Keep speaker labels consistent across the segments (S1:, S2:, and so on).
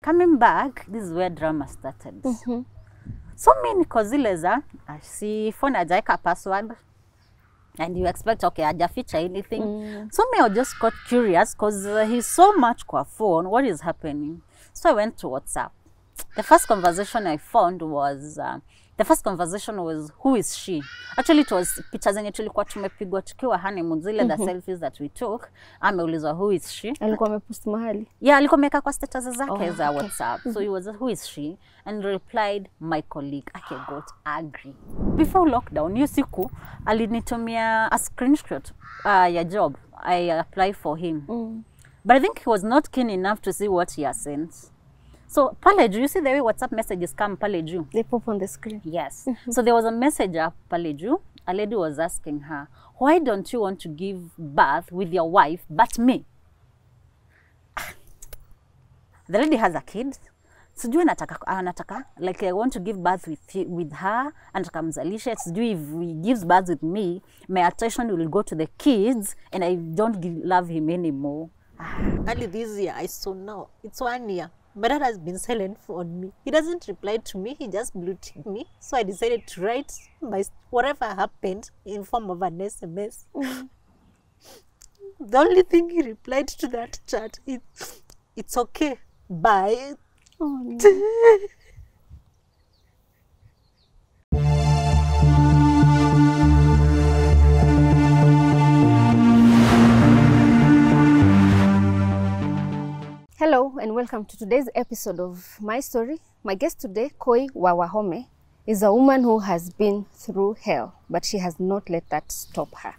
S1: Coming back, this is where drama started. So me niko zile za si phone hajaeka password and you expect okay hajaficha anything. So me I just got curious because he's so much kwa phone, what is happening? So I went to WhatsApp. The first conversation I found was who is she? Actually it was picha zenye tulikuwa tumepigwa tukiwa honeymoon zile the selfies that we took. Ameulizwa who is she?
S2: Alikuwa amepost mahali.
S1: Yeah, alikuwa ameweka kwa status zake za WhatsApp. So he was who is she and replied my colleague. I got angry. Before lockdown, hiyo siku alinitumia a screenshot ya job I applied for him. But I think he was not keen enough to see what he has sent. So pale juu, you see the way WhatsApp messages come pale juu?
S2: They pop on the screen.
S1: Yes. So there was a message up pale juu. A lady was asking her, why don't you want to give birth with your wife but me? The lady has a kid. Sijui anataka like I want to give birth with her, anataka mzalishe. Sijui if he gives birth with me, my attention will go to the kids and I don't love him anymore.
S3: Early this year, I saw now. It's 1 year. My dad has been silent on me. He doesn't reply to me. He just blue tick me. So I decided to write whatever happened in form of an SMS. The only thing he replied to that chat is, "It's okay. Bye."
S2: Oh, no. Hello and welcome to today's episode of My Story. My guest today, Koi wa Wahome, is a woman who has been through hell, but she has not let that stop her.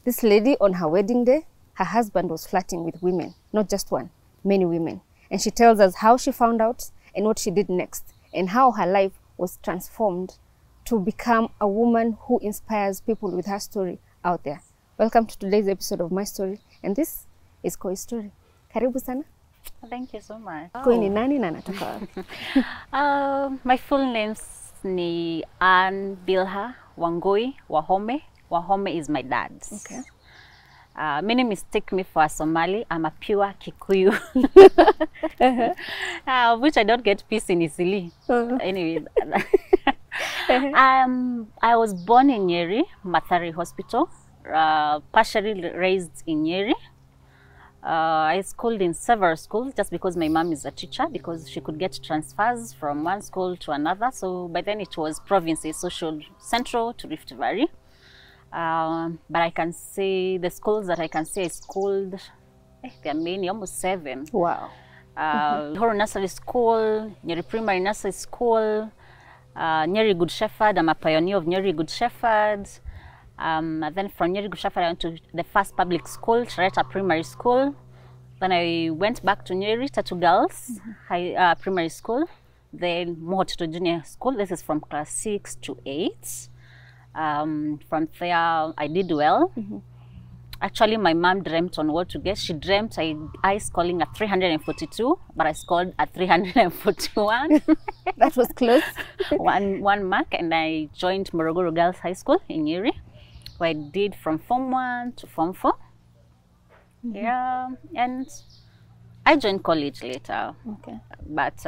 S2: This lady, on her wedding day, her husband was flirting with women, not just one, many women. And she tells us how she found out and what she did next, and how her life was transformed to become a woman who inspires people with her story out there. Welcome to today's episode of My Story, and this is Koi's story. Karibu sana.
S1: Thank you so much.
S2: Koi ni nani na anatoka wapi?
S1: My full name's ni Ann Bilha Wangui Wahome. Wahome is my dad.
S2: Okay.
S1: Many mistake me for a Somali. I'm a pure Kikuyu. Which I don't get peace in easily. Anyway. I was born in Nyeri, Mathari Hospital. Partially raised in Nyeri. I schooled in several schools just because my mom is a teacher, because she could get transfers from one school to another. So by then it was provinces, social central to Rift Valley. But I can say the schools that I can say I schooled, there are many, almost 7.
S2: Wow.
S1: Horo Nursery School, Nyeri Primary Nursery School, Nyeri Good Shepherd. I'm a pioneer of Nyeri Good Shepherd. Then from Nyeri Good Shepherd I went to the first public school, Charetta Primary School. Then I went back to Nyeri Tatu Girls Primary School. Then Mohototo Junior School. This is from class 6 to 8. From there I did well. Actually my mom dreamt on what to get. She dreamt I scoring at 342, but I scored at 341.
S2: That was close.
S1: one mark, and I joined Morogoro Girls High School in Nyeri, where I did from Form 1 to Form 4. Yeah, and I joined college later.
S2: Okay.
S1: But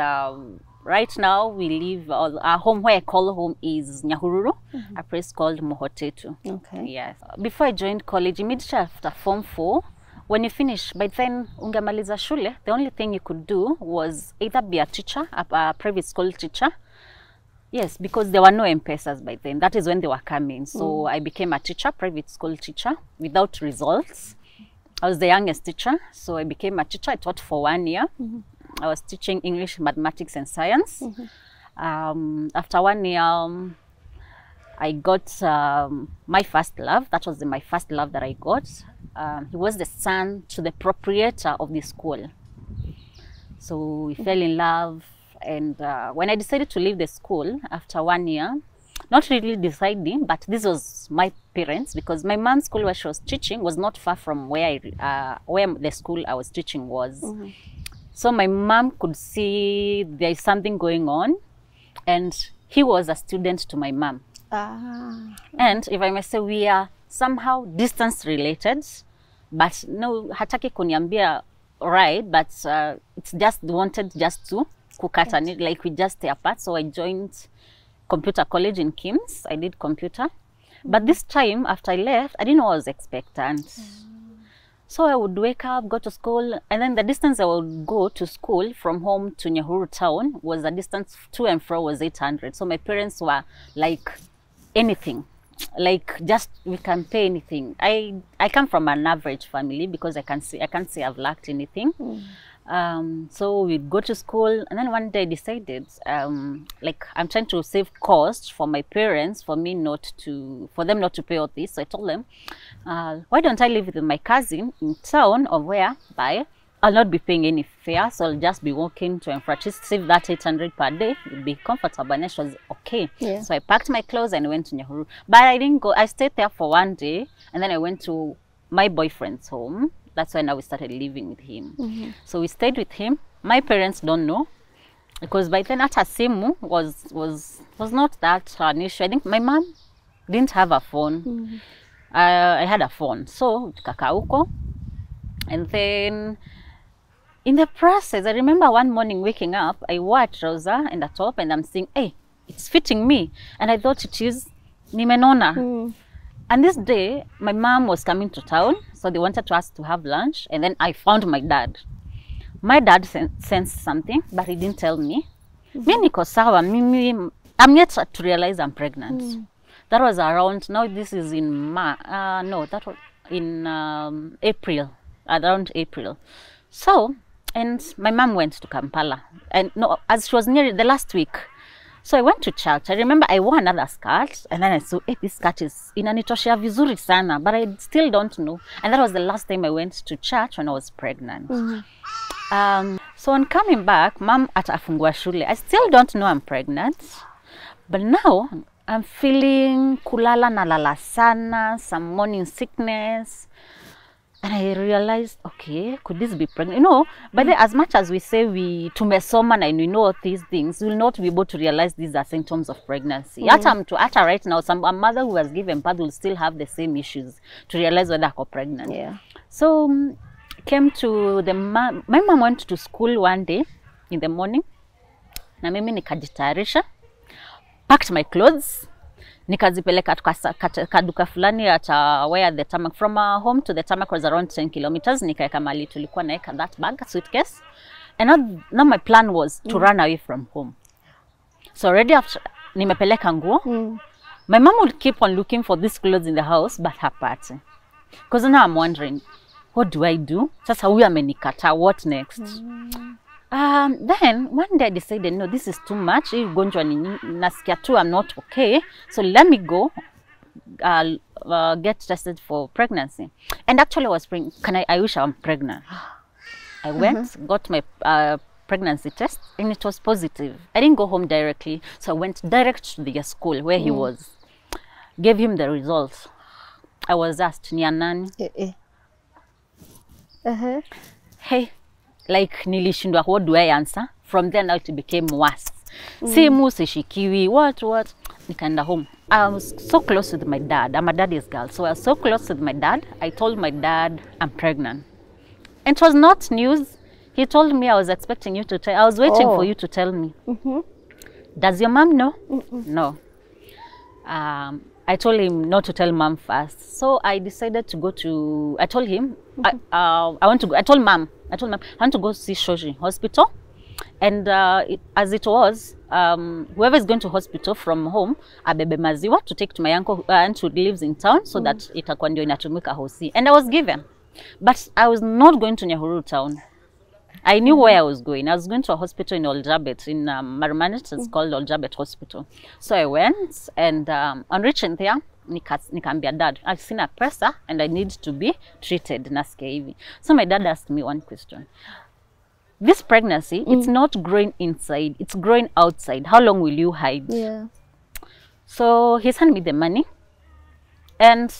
S1: right now we live, our home, where I call home, is Nyahururu, a place called Mohotetu.
S2: Okay.
S1: Yes. Before I joined college, immediately after Form 4, when you finish, by then ungamaliza shule, the only thing you could do was either be a teacher, a private school teacher. Yes, because there were no M-Pesas by then. That is when they were coming. So I became a teacher, private school teacher, without results. I was the youngest teacher, so I became a teacher. I taught for 1 year. I was teaching English, mathematics, and science. After 1 year, I got my first love. That was my first love that I got. He was the son to the proprietor of the school. So we fell in love. And when I decided to leave the school after 1 year, not really deciding, but this was my parents, because my mom's school where she was teaching was not far from where the school I was teaching was. So my mom could see there is something going on, and he was a student to my mom. And if I may say, we are somehow distance related, but no, hataki kuniambia right, but it's just wanted just to kukata, like we just stay apart. So I joined computer college in Kims. I did computer. But this time, after I left, I didn't know I was expectant. So I would wake up, go to school, and then the distance I would go to school from home to Nyahururu town was the distance to and fro was 800. So my parents were like, anything, like just we can pay anything. I come from an average family because I can't say I've lacked anything. So we'd go to school, and then one day I decided, like I'm trying to save cost for my parents, for them not to pay all this. So I told them, why don't I live with my cousin in town, or whereby I'll not be paying any fare, so I'll just be walking to and fro, just save that 800 per day, it'll be comfortable. And it was okay. Yeah. So I packed my clothes and went to Nyahururu. But I didn't go, I stayed there for one day, and then I went to my boyfriend's home. That's when we started living with him. So we stayed with him. My parents don't know, because by then hata simu was not that an issue. I think my mom didn't have a phone. I had a phone. So tukakaa huko, and then in the process, I remember one morning waking up, I wore a trouser and a top, and I'm saying, hey, it's fitting me. And I thought it is nimenona. And this day, my mom was coming to town, so they wanted us to have lunch, and then I found my dad. My dad sensed something, but he didn't tell me. Me niko sawa, I'm yet to realize I'm pregnant. That was around, now this is in that was in April, around April. So, and my mom went to Kampala, and as she was near the last week. So I went to church. I remember I wore another skirt, and then I saw, hey, this skirt is inanitoshea vizuri sana, but I still don't know. And that was the last time I went to church when I was pregnant. So on coming back, mom atafungua shule. I still don't know I'm pregnant, but now I'm feeling kulala na lala sana, some morning sickness. And I realized, okay, could this be pregnant? You know, but then as much as we say we tumesoma and we know all these things, we will not be able to realize these are symptoms of pregnancy. Ata right now, a mother who has given birth will still have the same issues to realize whether they're pregnant. Yeah. So came to my mom went to school one day in the morning. Na mimi nikajitayarisha, packed my clothes. Nikazipeleka kaduka fulani at where the tarmac, from home to the tarmac was around 10 kilometers. Nikaeka mali tulikuwa naeka that bag, suitcase. And now my plan was to run away from home. So already after nimepeleka nguo, my mom would keep on looking for these clothes in the house, but hapati. Because now I'm wondering, what do I do? Sasa huyu amenikata, what next? Then one day I decided, no, this is too much. Nasikia tu, I'm not okay. So let me go get tested for pregnancy. And actually I was I wish I'm pregnant. I went, got my pregnancy test, and it was positive. I didn't go home directly. So I went direct to the school where he was. Gave him the results. I was asked, ni nani? Hey. Like nilishindwa, what do I answer? From then out it became worse. Simu sishikiwi, what? Nikaenda home. I was so close with my dad. I'm a daddy's girl. So I was so close with my dad. I told my dad I'm pregnant. And it was not news. He told me, I was expecting you to tell. I was waiting for you to tell me. Does your mom know? No. I told him not to tell mom first. So I decided to go to, I told him, I told mom, I want to go see Shoji Hospital. And as it was, whoever is going to hospital from home, abebe maziwa to take to my uncle aunt who lives in town, so that itakuwa ndio inatumika hosi. And I was given. But I was not going to Nyahururu town. I knew where I was going. I was going to a hospital in Oljabet, in Marumanet. It's called Oljabet Hospital. So I went, and on reaching there, nikaambia dad, I've seen a pressure and I need to be treated. Nasikia hivi. So my dad asked me one question. This pregnancy, it's not growing inside, it's growing outside. How long will you hide? Yeah. So he sent me the money. And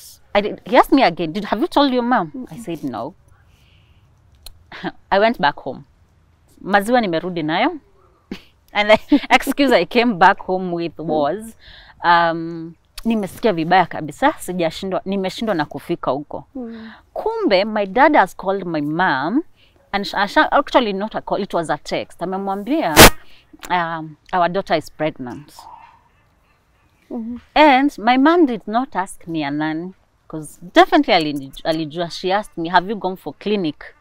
S1: he asked me again, have you told your mom? I said no. I went back home. Maziwa nimerudi nayo. And the excuse I came back home with was, nimesikia vibaya kabisa, nimeshindwa na kufika huko. Kumbe, my dad has called my mom And actually not a call, it was a text. Amemwambia our daughter is pregnant. And my mom did not ask me a nani, because definitely alijua. She asked me, have you gone for clinic?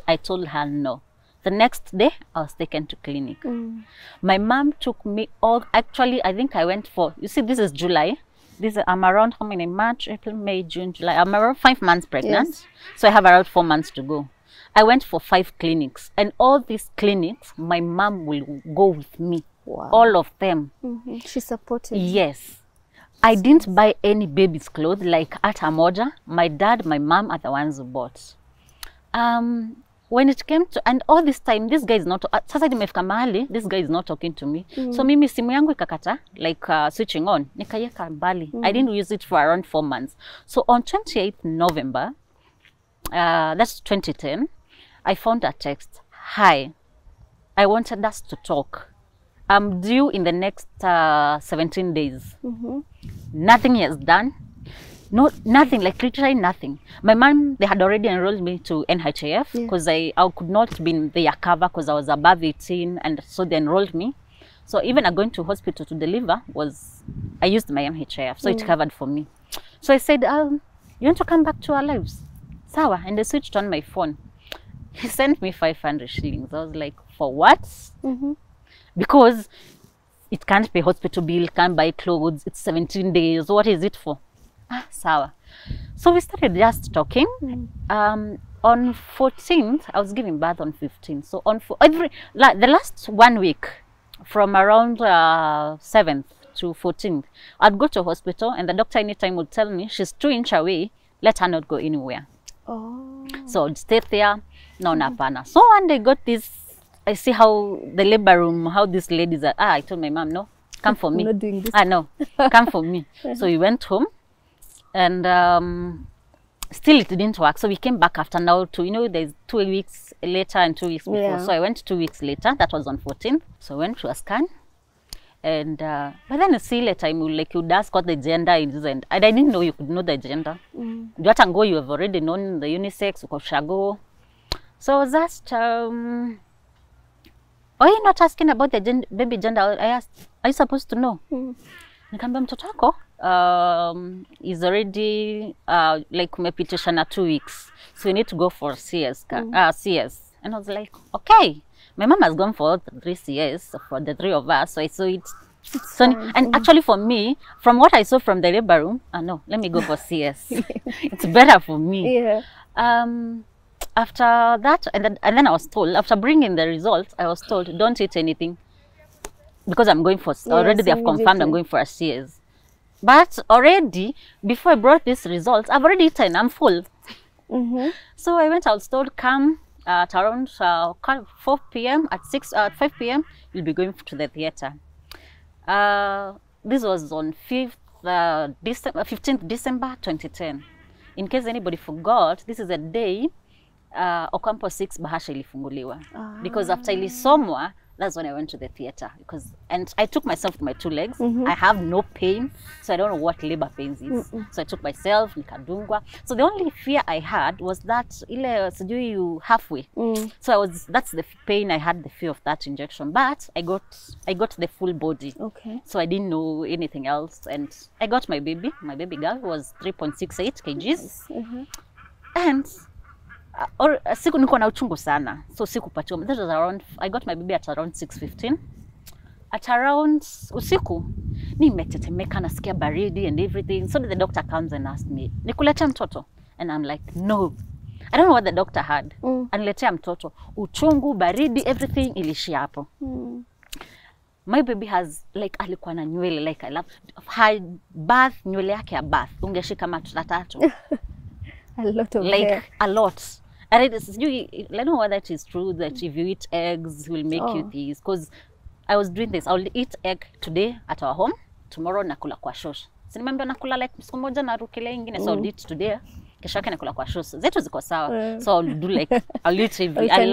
S1: I told her no. The next day, I was taken to clinic. My mom took me all, actually, I think I went for, you see, this is July. I'm around how many? March, April, May, June, July. I'm around 5 months pregnant.
S2: Yes.
S1: So I have around 4 months to go. I went for 5 clinics. And all these clinics, my mom will go with me.
S2: Wow.
S1: All of them.
S2: She supported you.
S1: Yes. I didn't buy any baby's clothes like Ata Moja. My dad, my mom are the ones who bought. When it came to, and all this time, this guy is not, sasa nimefika mahali, this guy is not talking to me. So mimi simu yangu ikakata, like switching on, nikaiweka mbali. I didn't use it for around 4 months. So on 28th November, that's 2010, I found a text. Hi, I wanted us to talk. I'm due in the next 17 days. Nothing he has done. No, nothing, like literally nothing. My mom, they had already enrolled me to NHIF because I could not be in their cover because I was above 18, and so they enrolled me. So even going to hospital to deliver I used my NHIF, so it covered for me. So I said, you want to come back to our lives? Sawa, and they switched on my phone. He sent me 500 shillings. I was like, for what? Because it can't pay hospital bill, can't buy clothes, it's 17 days, what is it for? Sawa. So we started just talking. On 14th, I was giving birth on 15th. So on the last 1 week, from around 7th to 14th, I'd go to hospital, and the doctor anytime would tell me, she's 2 inches away, let her not go anywhere. So I'd stay there, no napana. So one day got this, I see how the labor room, how these ladies are, I told my mom, no, come for me.
S2: I'm not doing this.
S1: No, come for me. So we went home. And still it didn't work. So we came back after now to, there's 2 weeks later and 2 weeks before. So I went 2 weeks later. That was on 14th. So I went to a scan. And but then a later time, like you'd ask what the gender is. And I didn't know you could know the gender. You have already known the unisex, ukoshago. So I was asked, are you not asking about the baby gender? I asked, are you supposed to know? Nikamwambia mtoto wako is already like umepitisha na 2 weeks, so you need to go for CS. CS. And I was like, okay. My mom has gone for 3 CS for the 3 of us, so I saw it. So, and actually for me, from what I saw from the labor room, no, let me go for CS. It's better for me. After that, and then I was told, after bringing the results, I was told, don't eat anything. Because I'm going for, already they have confirmed I'm going for a CS. But already, before I brought these results, I've already eaten, I'm full. So I went, I was told, come at around 4 p.m, at 5 p.m, you'll be going to the theater. This was on 15th December 2010. In case anybody forgot, this is a day Ocampo 6 Bahasha ilifunguliwa. Because after ilisomwa, that's when I went to the theater, and I took myself to my 2 legs. I have no pain, so I don't know what labor pains is. So I took myself, nikadungwa. So the only fear I had was that ile sijui you halfway. So that's the pain I had, the fear of that injection. But I got the full body. Okay. So I didn't know anything else, and I got my baby. My baby girl was 3.68 kgs. And siku niko na uchungu sana, so sikupatiwa. That was around, I got my baby at around 6:15. At around usiku nimetetemeka, nasikia baridi and everything. So the doctor comes and asked me, nikulete mtoto? And I'm like, no, I don't know what the doctor had. Aniletea mtoto, uchungu, baridi, everything ilishia hapo. My baby has, like, alikuwa na nywele, like, I love her bath, nywele yake ya bath ungeshika matuta 3.
S2: A lot of
S1: like
S2: hair.
S1: A lot. And I don't know whether it is true that if you eat eggs will make you this, because I was doing this. I'll eat egg today at our home, tomorrow nakula kwa shosh. Sinimambia nakula like siku moja na rukile ingine, so I'll eat today, kesho yake nakula kwa shosh. Zetu ziko sawa. So I'll do like, I'll eat every. I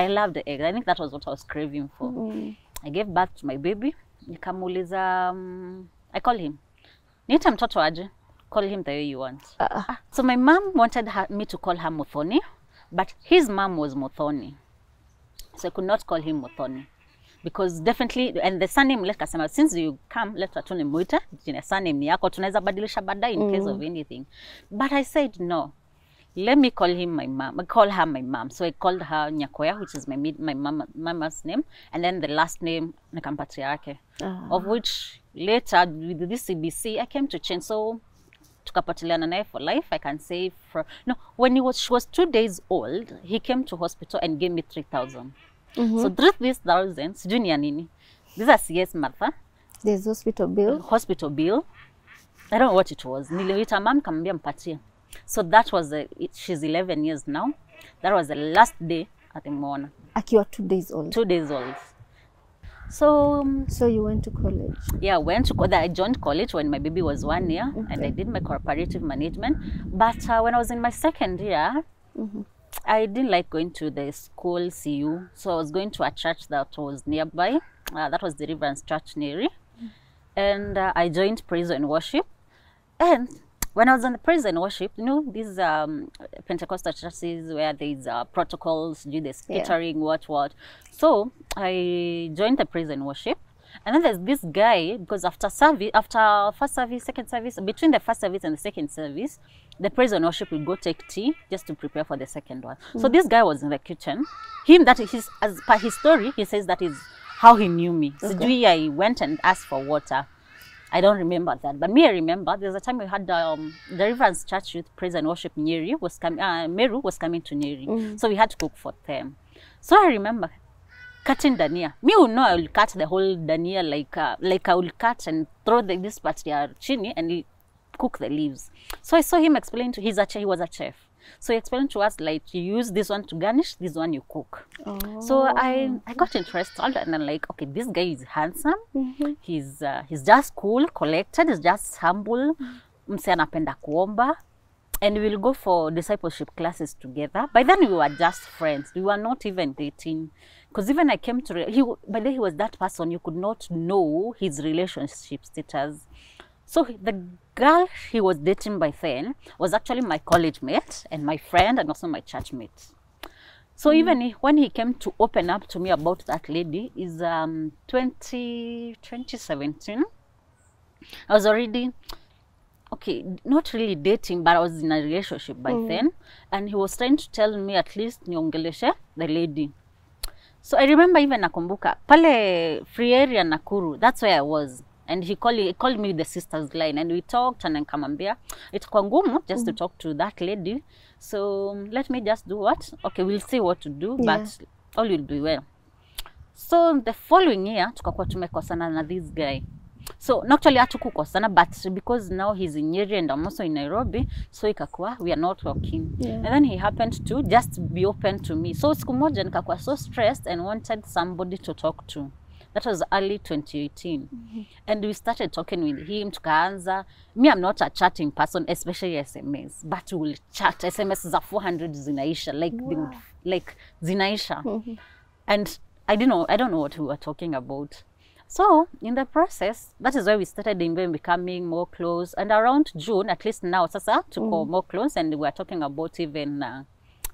S1: love the egg. I think that was what I was craving for. I gave birth to my baby. Nikamuuliza, I call him, niita mtoto aje? Call him the way you want. So my mom wanted me to call her Muthoni. But his mom was Muthoni. So I could not call him Muthoni. Because definitely, and the surname, let kasema, since you come, let atone muita, jina surname ni yako, tunaweza badilisha baadaye in case of anything. But I said, no, let me call him my mom, call her my mom. So I called her Nyakoya, which is my mama's name, and then the last name, nikampatia yake, of which later, with this CBC, I came to change. So tukapatiliana naye for life, I can say, no, when she was 2 days old, he came to hospital and gave me 3,000. So 3,000, sijui ni ya nini. These are CS Martha.
S2: There's hospital bill.
S1: Hospital bill. I don't know what it was. Niliita mom kamwambia mpatie. So that was, she's 11 years now. That was the last day atimwona.
S2: Akiwa 2 days old.
S1: 2 days old. So
S2: you went to college?
S1: Yeah, I joined college when my baby was 1 year, and I did my cooperative management. But when I was in my second year, I didn't like going to the school CU, so I was going to a church that was nearby. That was Deliverance Church Nyeri. And I joined praise and worship. And when I was in the praise and worship, you know, these Pentecostal churches where there's protocols, do this catering, what. So I joined the praise and worship. And then there's this guy, because after first service, second service, between the first service and the second service, the praise and worship will go take tea just to prepare for the second one. So this guy was in the kitchen. As per his story, he says that is how he knew me. So I went and asked for water. I don't remember that, but me, I remember there's a time we had the Deliverance Church Youth Praise and Worship Nyeri Meru was coming to Nyeri, so we had to cook for them. So I remember cutting dania. Me will know I will cut the whole dania like I will cut and throw this part here chini and cook the leaves. So I saw him explain to he was a chef. So he explained to us like you use this one to garnish, this one you cook. So I got interested and I'm like, okay, this guy is handsome. He's just cool, collected, he's just humble. Mse anapenda kuomba. And we will go for discipleship classes together. By then we were just friends. We were not even dating. Because even I came to, by then he was that person you could not know his relationship status. So the girl he was dating by then was actually my college mate and my friend and also my church mate. So even when he came to open up to me about that lady is 2017. I was already, okay, not really dating, but I was in a relationship by then. And he was trying to tell me at least niongeleshe the lady. So I remember even nakumbuka, pale free area Nakuru, that's where I was. And he called me the sister's line and we talked and nikamwambia itakuwa ngumu just to talk to that lady. So let me just do what? Okay, we'll see what to do, but all will be well. So the following year, tukakuwa tumekosana na this guy. So actually hatukukosana, but because now he's in Nyeri and I'm also in Nairobi, so ikakuwa we are not talking. And then he happened to just be open to me. So siku moja nikakuwa so stressed and wanted somebody to talk to. That was early 2018. And we started talking with him, tukaanza. Me, I'm not a chatting person, especially SMS, but we'll chat. SMS za 400 zinaisha, like zinaisha. And I don't know what we were talking about. So in the process, that is why we started even becoming more close. And around June, at least now, sasa tuko more close, and we are talking about even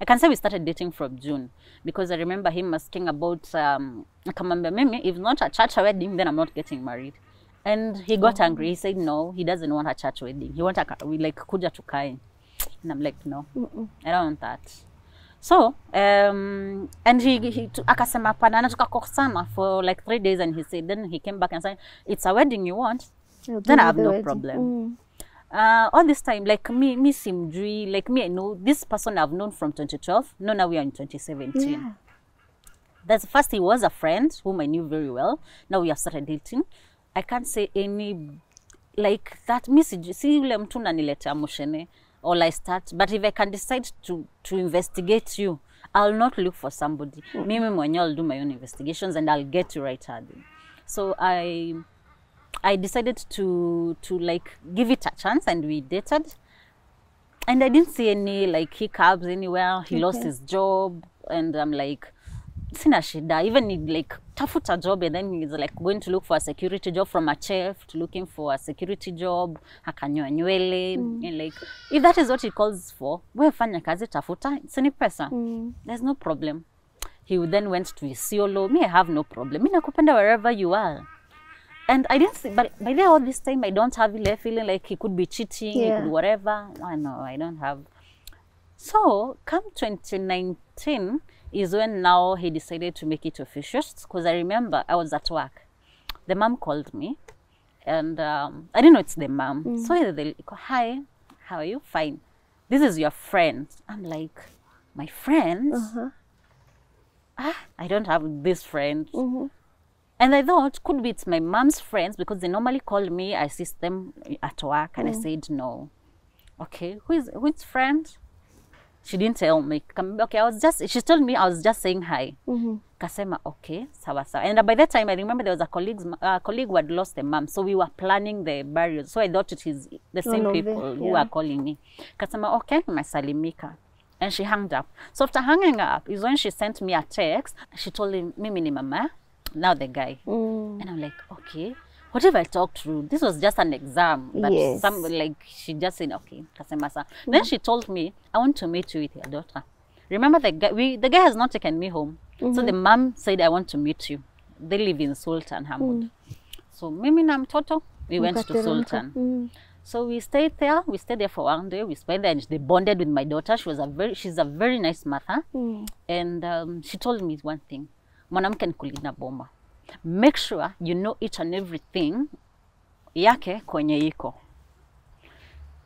S1: I can say we started dating from June, because I remember him asking about akamwambia mimi, if not a church wedding, then I'm not getting married. And he got angry. He said no, he doesn't want a church wedding. He wants kuja tukae. And I'm like, no, I don't want that. So and he akasema hapana, na tukakosana for like 3 days, and he said, then he came back and said, it's a wedding you want, then I have no problem. All this time, like me simjui, like me, I know this person I've known from 2012. No, now we are in 2017. That's first, he was a friend whom I knew very well. Now we have started dating. I can't say any like that. See ule mtu naniletea mushene, or I start. But if I can decide to investigate you, I'll not look for somebody. Mimi mwenyewe, I'll do my own investigations and I'll get you right handy. So I decided to like give it a chance, and we dated. And I didn't see any like hiccups anywhere. He lost his job, and I'm like, sina shida, even like tafuta job, and then he's like going to look for a security job, from a chef to looking for a security job, akanyoa nywele, and like if that is what he calls for, we fanya kazi tafuta, sini pesa, there's no problem. He then went to Isiolo. Me, I have no problem. Me nakupenda wherever you are. And I didn't see, but by the all this time, I don't have a feeling like he could be cheating, he could whatever. No, I don't have. So, come 2019 is when now he decided to make it official. Because I remember I was at work. The mom called me. And I didn't know it's the mom. So they go, hi, how are you? Fine. This is your friend. I'm like, my friends? I don't have this friend. And I thought, could be it's my mom's friends, because they normally call me, I assist them at work, and I said no. Okay, which friend? She didn't tell me. Okay, she told me I was just saying hi. Kasema, okay, sawa sawa. And by that time, I remember there was a colleague who had lost a mom, so we were planning the burial. So I thought it is the same people who are calling me. Kasema, okay, masalimika. And she hung up. So after hanging up is when she sent me a text. She told him, Mimi ni mama, now the guy. And I'm like, okay, whatever I talked through, this was just an exam. But she just said, okay, kasemasa. Then she told me, I want to meet you with your daughter. Remember the guy has not taken me home. So the mom said, I want to meet you. They live in Sultan Hamud. So Mimi na mtoto, we went to Sultan. So we stayed there. We stayed there for one day. We spent there, and they bonded with my daughter. She's a very nice mother. And she told me one thing: mwanamke ni kulinda boma. Make sure you know each and everything yake kwenye iko.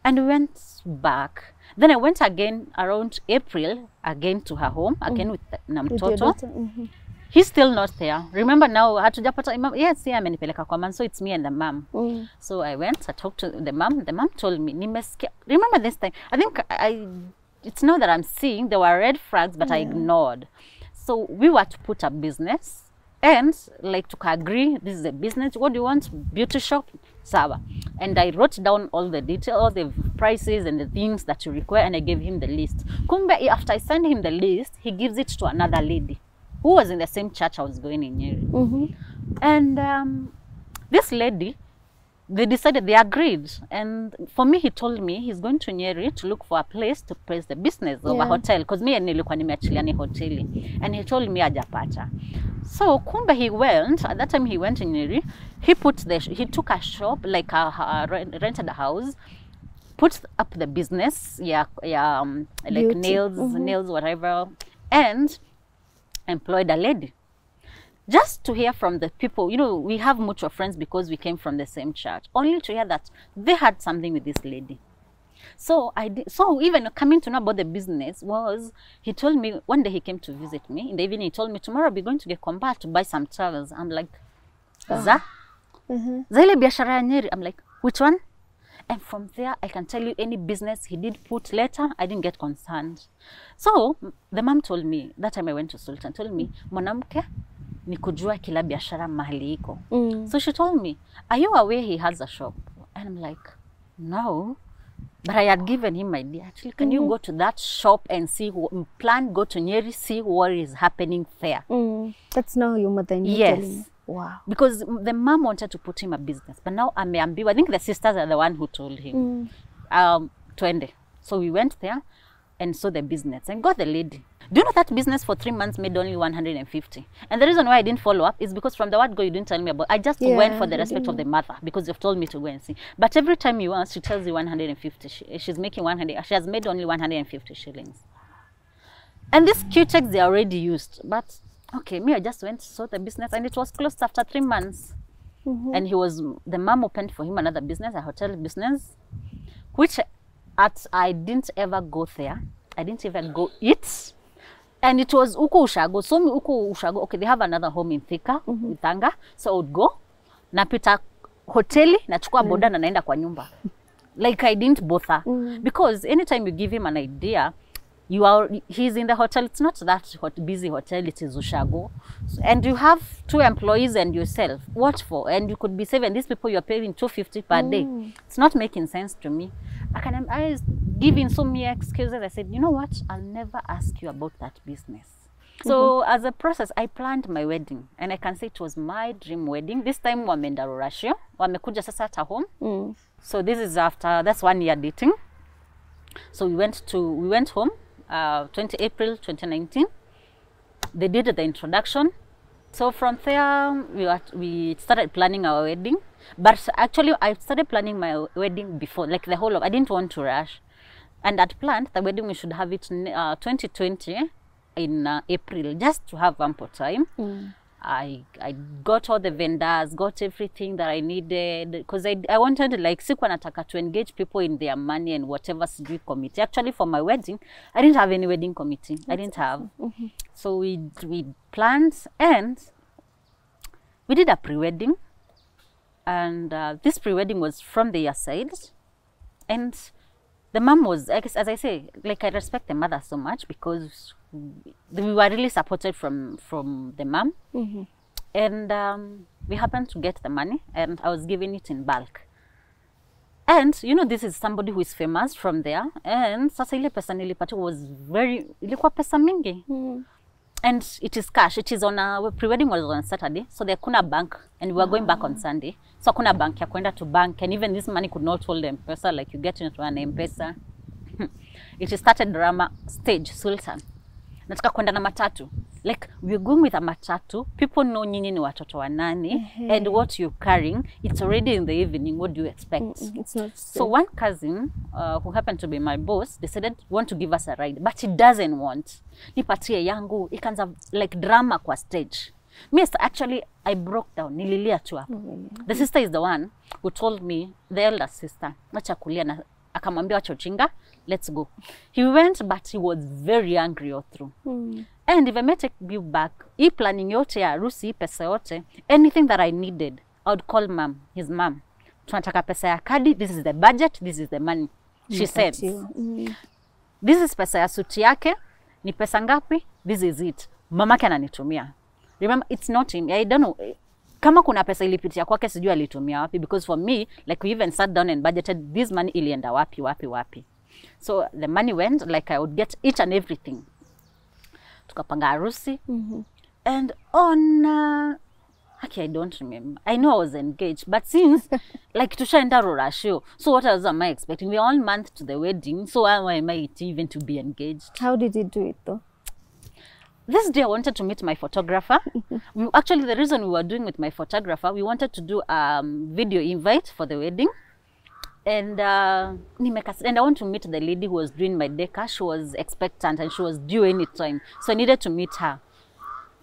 S1: And we went back. Then I went again around April, again to her home, again with na mtoto. He's still not there. Remember now, hatujapata, yes, yeah, amenipeleka kwa man, so it's me and the mom. So I went, I talked to the mom. The mom told me, remember this time, I think it's now that I'm seeing, there were red flags, but I ignored. So we were to put up business, and like to agree, this is a business, what do you want? Beauty shop? Sawa. And I wrote down all the details, all the prices and the things that you require, and I gave him the list. Kumbe, after I sent him the list, he gives it to another lady who was in the same church I was going in Nyeri. And this lady, they agreed. And for me, he told me he's going to Nyeri to look for a place to place the business of a hotel. Because me and nilikuwa nimeachilia ni hoteli. And he told me ajapata. So kumbe he went, at that time he went to Nyeri, he took a shop, like rented a house, put up the business, like nails, whatever, and employed a lady just to hear from the people. You know, we have mutual friends because we came from the same church, only to hear that they had something with this lady. So so even coming to know about the business was, he told me one day he came to visit me in the evening. He told me, tomorrow I'll be going to Gikomba to buy some towels. I'm like, za ile biashara ya Nyeri. I'm like, which one? And from there, I can tell you any business he did put later, I didn't get concerned. So the mom told me, that time I went to Sultan, told me, mwanamke ni kujua kila biashara mahali iko. So she told me, are you aware he has a shop? And I'm like, no. But I had given him my idea. Actually, can you go to that shop and see, go to Nyeri, see what is happening there?
S2: That's now your mother-in-law.
S1: Yes. Wow. Because the mom wanted to put him a business, but now ameambiwa. I think the sisters are the one who told him. Twende. So we went there and saw the business and got the lady. Do you know that business for 3 months made only 150? And the reason why I didn't follow up is because from the word go, you didn't tell me about. I just went for the respect of the mother, because you've told me to go and see. But every time you ask, she tells you 150. She's making 100. She has made only 150 shillings. And these Q-checks, they are already used. But okay, me, I just went, saw the business, and it was closed after 3 months. And the mom opened for him another business, a hotel business, which I didn't ever go there. I didn't even go eat. And it was uko Ushago. So me uko Ushago, okay, they have another home in Thika, with Tanga. So I would go, napita hoteli, nachukua boda na naenda kwa nyumba. Like I didn't bother. Because anytime you give him an idea, he's in the hotel. It's not that busy hotel, it is Ushago. And you have 2 employees and yourself. What for? And you could be saving these people, you're paying 250 per day. It's not making sense to me. I was giving so many excuses. I said, you know what? I'll never ask you about that business. So as a process, I planned my wedding, and I can say it was my dream wedding. This time wameenda Rorashio, wamekuja sasa hata home. So this is after, that's 1 year dating. So we went home 20 April 2019. They did the introduction. So from there, we started planning our wedding. But actually, I started planning my wedding before, like the whole of, I didn't want to rush. And at planned, the wedding, we should have it in 2020 in April, just to have ample time. I got all the vendors, got everything that I needed, because I wanted, like, sikuwa nataka to engage people in their money and whatever sijui committee. Actually, for my wedding, I didn't have any wedding committee. I didn't have. So we planned, and we did a pre-wedding. And this pre-wedding was from their side. And the mom was, as I say, like, I respect the mother so much, because we were really supported from the mom. And we happened to get the money, and I was giving it in bulk. And you know, this is somebody who is famous from there, and sasa ile pesa nilipata was ilikuwa pesa mingi. And it is cash. It is on a pre-wedding was on Saturday, so there kuna bank, and we were going back on Sunday. So kuna bank ya kwenda to bank, and even this money could not hold the M-Pesa, like you get into an M-Pesa. It started drama stage Sultan. Nataka kwenda na matatu. Like, we're going with a matatu. People know nyinyi ni watoto wa nani, and what you're carrying. It's already in the evening. What do you expect?
S2: It's not
S1: so one cousin, who happened to be my boss, decided want to give us a ride, but he doesn't want. Nipatie yangu, ikanza like drama kwa stage. Me, actually, I broke down. Nililia tu hapo. The sister is the one who told me, the elder sister, acha kulia na akamwambia wacha ujinga, let's go. He went, but he was very angry all through. And if I may take you back, hii planning yote ya harusi, pesa yote, anything that I needed, I would call mom, his mom. Tunataka pesa ya kadi, this is the budget, this is the money. She said, this is pesa ya suti yake, ni pesa ngapi, this is it. Mamake ananitumia. Remember, it's not him. I don't know. Kama kuna pesa ilipitia kwake sijui alitumia wapi, because for me, like, we even sat down and budgeted this money ilienda wapi. So the money went, like, I would get each and everything. Tukapanga harusi. And on okay, I don't remember. I know I was engaged, but since like tushaenda Rorashio, so what else am I expecting? We're 1 month to the wedding, so why am I even to be engaged?
S2: How did you do it though?
S1: This day I wanted to meet my photographer. Actually, the reason we were doing with my photographer, we wanted to do a video invite for the wedding. And I want to meet the lady who was doing my decor. She was expectant and she was due any time. So I needed to meet her.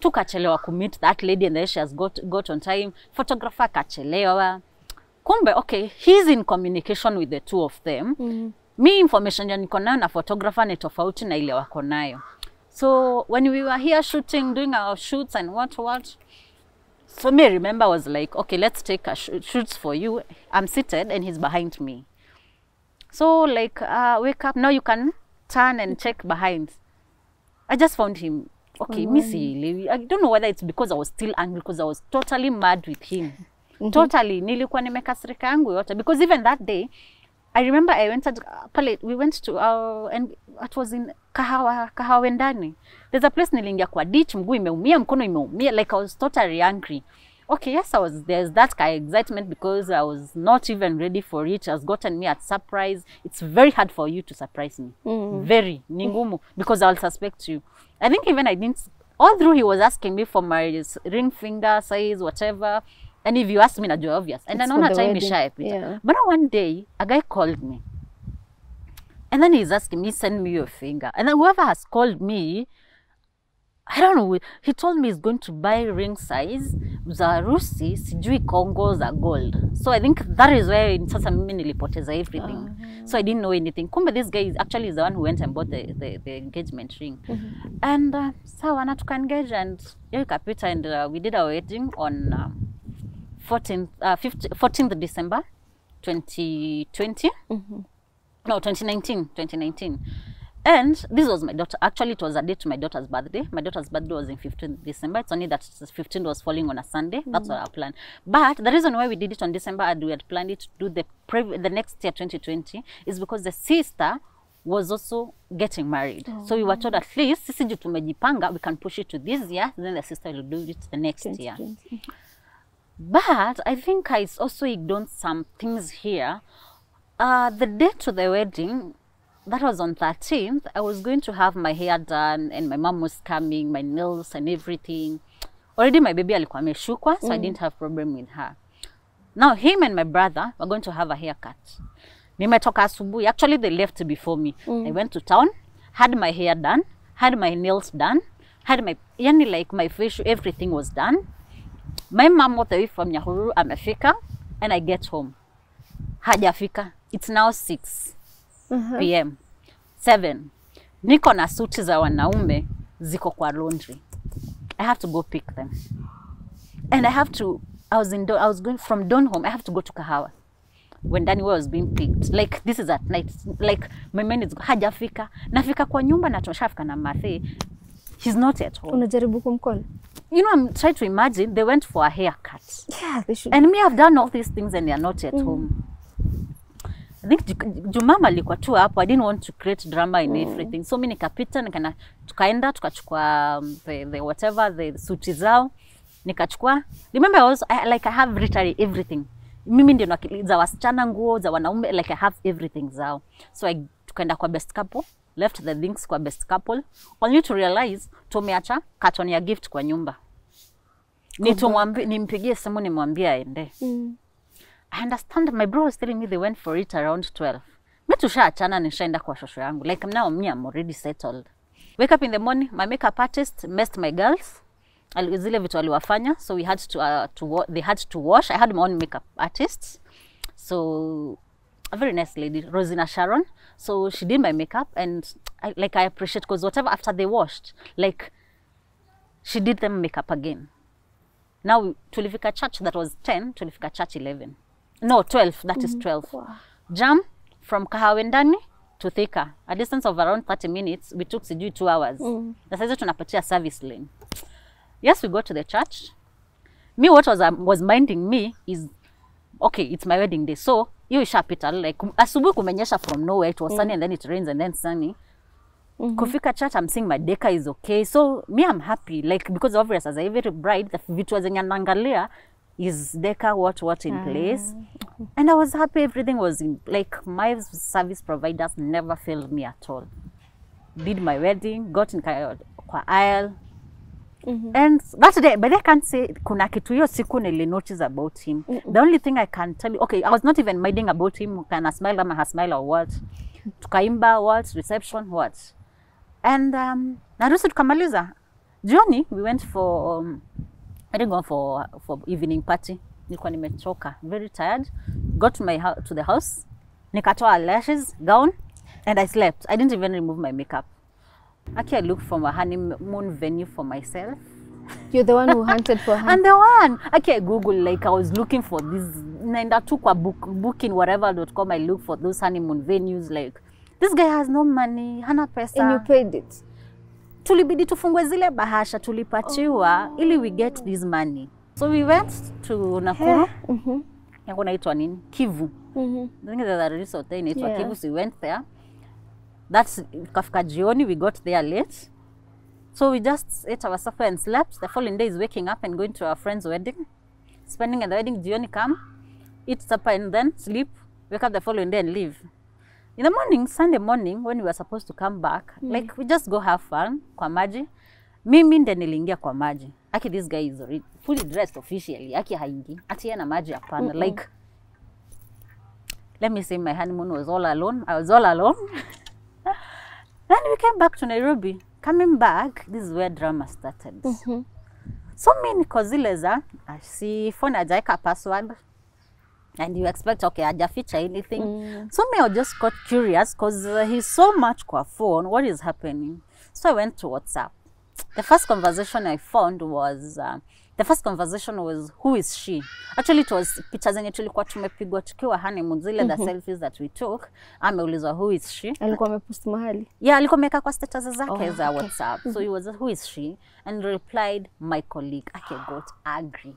S1: Tukachelewa ku meet that lady, and then she has got on time. Photographer kachelewa. Kumbe, okay, he's in communication with the two of them. Me information ya niko nayo na photographer ni tofauti na ile wako nayo. So when we were here shooting, doing our shoots and what, so me remember was like, okay, let's take a shoots for you. I'm seated and he's behind me. So like, wake up, now you can turn and check behind. I just found him, okay, Missy, I don't know whether it's because I was still angry, because I was totally mad with him. Totally, nilikuwa nimekasirika yangu yote, because even that day, I remember I went to we went to and it was in Kahawendani. There's a place nilingia kwa ditch, mguu imeumia, mkono imeumia, like I was totally angry. Okay, yes, there's that kind of excitement because I was not even ready for it. It has gotten me at surprise. It's very hard for you to surprise me. Very, ningumu, because I'll suspect you. I think even I didn't, all through he was asking me for my ring finger size, whatever. And if you ask me, najua obvious. And then on a time, yeah. But one day, a guy called me. And then he's asking me, send me your finger. And then whoever has called me, I don't know, he told me he's going to buy ring size za harusi, sijui Congo za gold. So I think that is where sasa mimi nilipoteza everything. So I didn't know anything. Kumbe this guy is actually the one who went and bought the engagement ring. And sawa na tuka-engage and ikapita, and we did our wedding on 14th December 2020. No, 2019. And this was my daughter. Actually, it was a date to my daughter's birthday. My daughter's birthday was in 15th December. It's only that 15th was falling on a Sunday. That's what I planned. But the reason why we did it on December and we had planned it to do the next year, 2020, is because the sister was also getting married. So we were told at least sisi juu tumejipanga, we can push it to this year, then the sister will do it the next year. But I think I also ignored some things here. The date to the wedding, that was on 13th. I was going to have my hair done and my mom was coming, my nails and everything. Already my baby alikuwa ameshukwa, so I didn't have problem with her. Now him and my brother were going to have a haircut. Nimetoka asubuhi. Actually they left before me. I went to town, had my hair done, had my nails done, had my, yani like my facial, everything was done. My mom was away from Nyahururu, amefika, and I get home. Hajafika. It's now 6 p.m. 7. Niko na suti za wanaume ziko kwa laundry. I have to go pick them. And I was going from Donholm, I have to go to Kahawa. When Daniel was being picked. Like, this is at night. Like, my man is hajafika. Nafika kwa nyumba na tumeshafika na Mathe. He's not at home.
S2: Unajaribu kumcall?
S1: You know, I'm trying to imagine, they went for a haircut.
S2: Yeah, they should.
S1: And me, I've done all these things and they are not at home. I think Jumama alikuwa tu hapo. I didn't want to create drama in everything. So mimi nikapita, tukaenda, tukachukua the whatever, the suti zao. Nikachukua. Remember, I have literally everything. Mimi ndio nakiliza wasichana nguo za wanaume, like I have everything zao. So tukaenda kwa best couple, left the things kwa best couple. Only to realize, tumeacha carton ya gift kwa nyumba. Nimpigie simu nimwambie aende. I understand my bro was telling me they went for it around 12. Mimi tushaachana nishaenda kwa shosho yangu. Like now I'm already settled. Wake up in the morning, my makeup artist messed my girls. Zile vitu waliwafanya, so we had they had to wash. I had my own makeup artist. So a very nice lady, Rosina Sharon. So she did my makeup and I appreciate because whatever after they washed, like she did them makeup again. Now tulifika church, that was 10, tulifika church 11. No, 12, that is 12. Wow. Jam from Kahawendani to Thika, a distance of around 30 minutes. We took sijui 2 hours. Na sasa tunapatia service lane. Yes, we go to the church. Me, what was minding me is, okay, it's my wedding day. So, you ishapita, like, asubuhi kumenyesha from nowhere. It was sunny and then it rains and then sunny. Kufika church, I'm seeing my deka is okay. So, me, I'm happy. Like, because obvious, as a very bride, the vitu zenye naangalia is deka what in place. And I was happy everything was in, like, my service providers never failed me at all. Did my wedding, got in kwa aisle. And that day, but I can't say kuna kitu hiyo siku nili notice about him. The only thing I can tell you, okay, I was not even minding about him, can I smile ama hasmile or what. Tukaimba, what, reception, what. And narusi tukamaliza. Jioni, we went for, I didn't go for evening party. Nilikuwa nimechoka, very tired. Got to the house, nikatoa lashes, gown, and I slept. I didn't even remove my makeup. Actually, I looked for a honeymoon venue for myself.
S2: You're the one who hunted for her?
S1: I'm the one. Actually, I Googled, like, I was looking for this. And I took a booking, whatever.com. I looked for those honeymoon venues. Like, this guy has no money, hana pesa.
S2: And you paid it?
S1: Tulibidi tufungue zile bahasha, tulipatiwa, ili we get this money. So we went to Nakuru. Yangu naitwa nini? Kivu. I think there's a resort there inaitwa Kivu. So we went there. That's kafika jioni, we got there late. So we just ate our supper and slept. The following day is waking up and going to our friend's wedding. Spending at the wedding, jioni come, eat supper and then sleep, wake up the following day and leave. In the morning, Sunday morning, when we were supposed to come back, like we just go have fun, kwa maji. Mimi ndio niliingia kwa maji. Aki, this guy is already fully dressed officially. Aki haingi. Ati yana maji hapana. Like, let me say my honeymoon was all alone. I was all alone. Then we came back to Nairobi. Coming back, this is where drama started. So me niko zile za, si phone hajaeka password. And you expect, okay, hajaficha anything. So me I just got curious because he's so much kwa phone. What is happening? So I went to WhatsApp. The first conversation I found was, who is she? Actually, it was picha zenye tulikuwa tumepigwa tukiwa honeymoon, zile the selfies that we took. Ameulizwa, who is she?
S2: Alikuwa amepost mahali?
S1: Yeah, alikuwa ameweka kwa status zake za WhatsApp. So he was, who is she? And replied, my colleague. I got angry.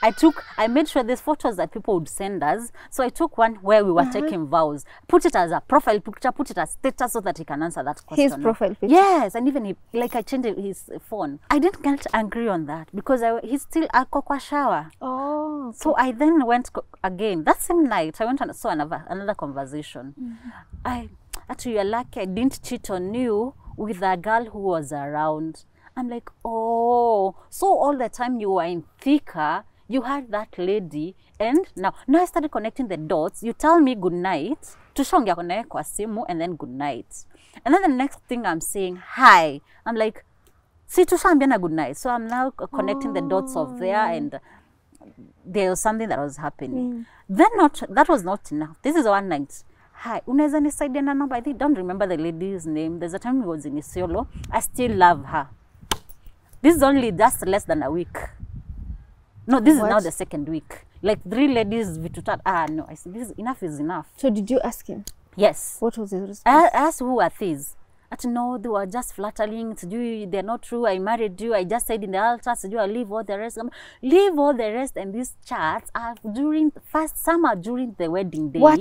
S1: I made sure there's photos that people would send us. So I took one where we were taking vows, put it as a profile picture, put it as status so that he can answer that question.
S2: His profile picture.
S1: Yes, and even I changed his phone. I didn't get angry on that because he's still ako kwa shower.
S2: Oh. Okay.
S1: So I then went again that same night. I went and saw another conversation. Actually, you're lucky I didn't cheat on you with a girl who was around. I'm like, oh, so all the time you were in Thika, you had that lady, and now I started connecting the dots. You tell me good night, tushongea kone kwa simu, and then good night. And then the next thing I'm saying, hi. I'm like, si tushaambiana good night. So I'm now connecting the dots of there, and there was something that was happening. Then that was not enough. This is one night. Hi, unaweza nisaidia na number? I don't remember the lady's name. There's a time we was in Isiolo. I still love her. This is only just less than a week. No, this is now the second week. Like 3 ladies vitutat. No, I said, enough is enough.
S2: So did you ask him?
S1: Yes.
S2: What was his response?
S1: I asked who are these. No, they were just flattering. They're not true. I married you. I just said in the altar, I leave all the rest. Leave all the rest, and these chats are some are during the wedding day.
S2: What?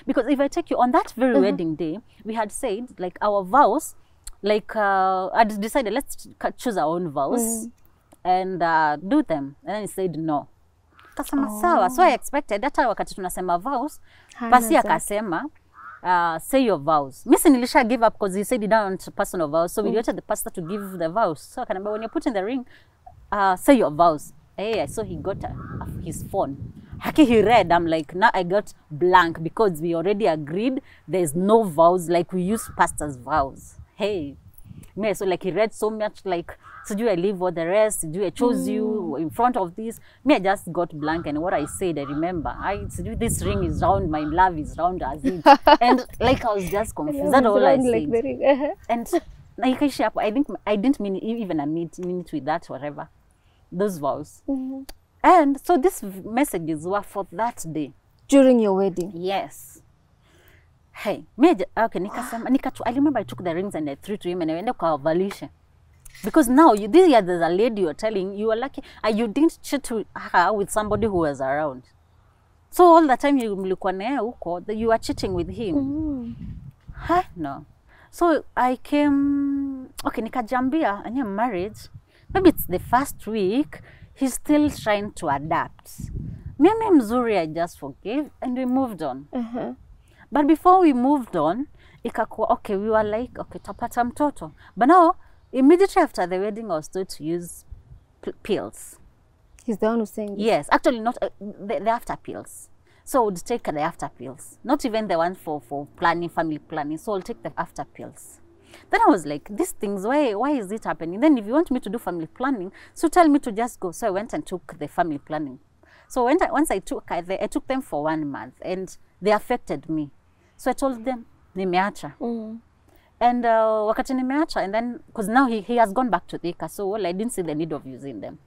S1: Because if I take you on that very wedding day, we had said like our vows, like I decided let's choose our own vows and do them. And then he said no. Kasema sawa. So I expected hata wakati tunasema vows, basi akasema say your vows. Missy nilisha give up because he said he don't want personal vows. So we waited the pastor to give the vows. So I can remember when you put in the ring, say your vows. Hey, I saw he got his phone. Haki he read. I'm like, now I got blank because we already agreed there's no vows, like we use pastor's vows. Hey, me, so like he read so much, like, so do I leave all the rest? Do I chose you in front of this? Me, I just got blank, and what I said, I remember. This ring is round, my love is round as it. And like I was just confused. That's all I said.
S2: Like
S1: and like I think I didn't mean even a minute with that, whatever. Those vows. And so these messages were for that day.
S2: During your wedding?
S1: Yes. Hey, okay, I remember I took the rings and I threw to him and I went to valisha. Because now, this year there's a lady you're telling, you were lucky, you didn't cheat her with somebody who was around. So all the time you are cheating with him. No. So I came, okay, nikajambia, and you're married. Maybe it's the first week, he's still trying to adapt. Mimi mzuri, I just forgave and we moved on. But before we moved on, ikakuwa, okay, we were like, okay, tapata mtoto. But now, immediately after the wedding, I was told to use pills.
S2: He's the one who's saying this?
S1: Yes, actually not the after pills. So I would take the after pills. Not even the one for planning, family planning. So I'll take the after pills. Then I was like, these things, why is it happening? Then if you want me to do family planning, so tell me to just go. So I went and took the family planning. So once I took them for 1 month and they affected me. So I told them, nimeacha. And wakati nimeacha, and then, because now he has gone back to Thika, so I didn't see the need of using them.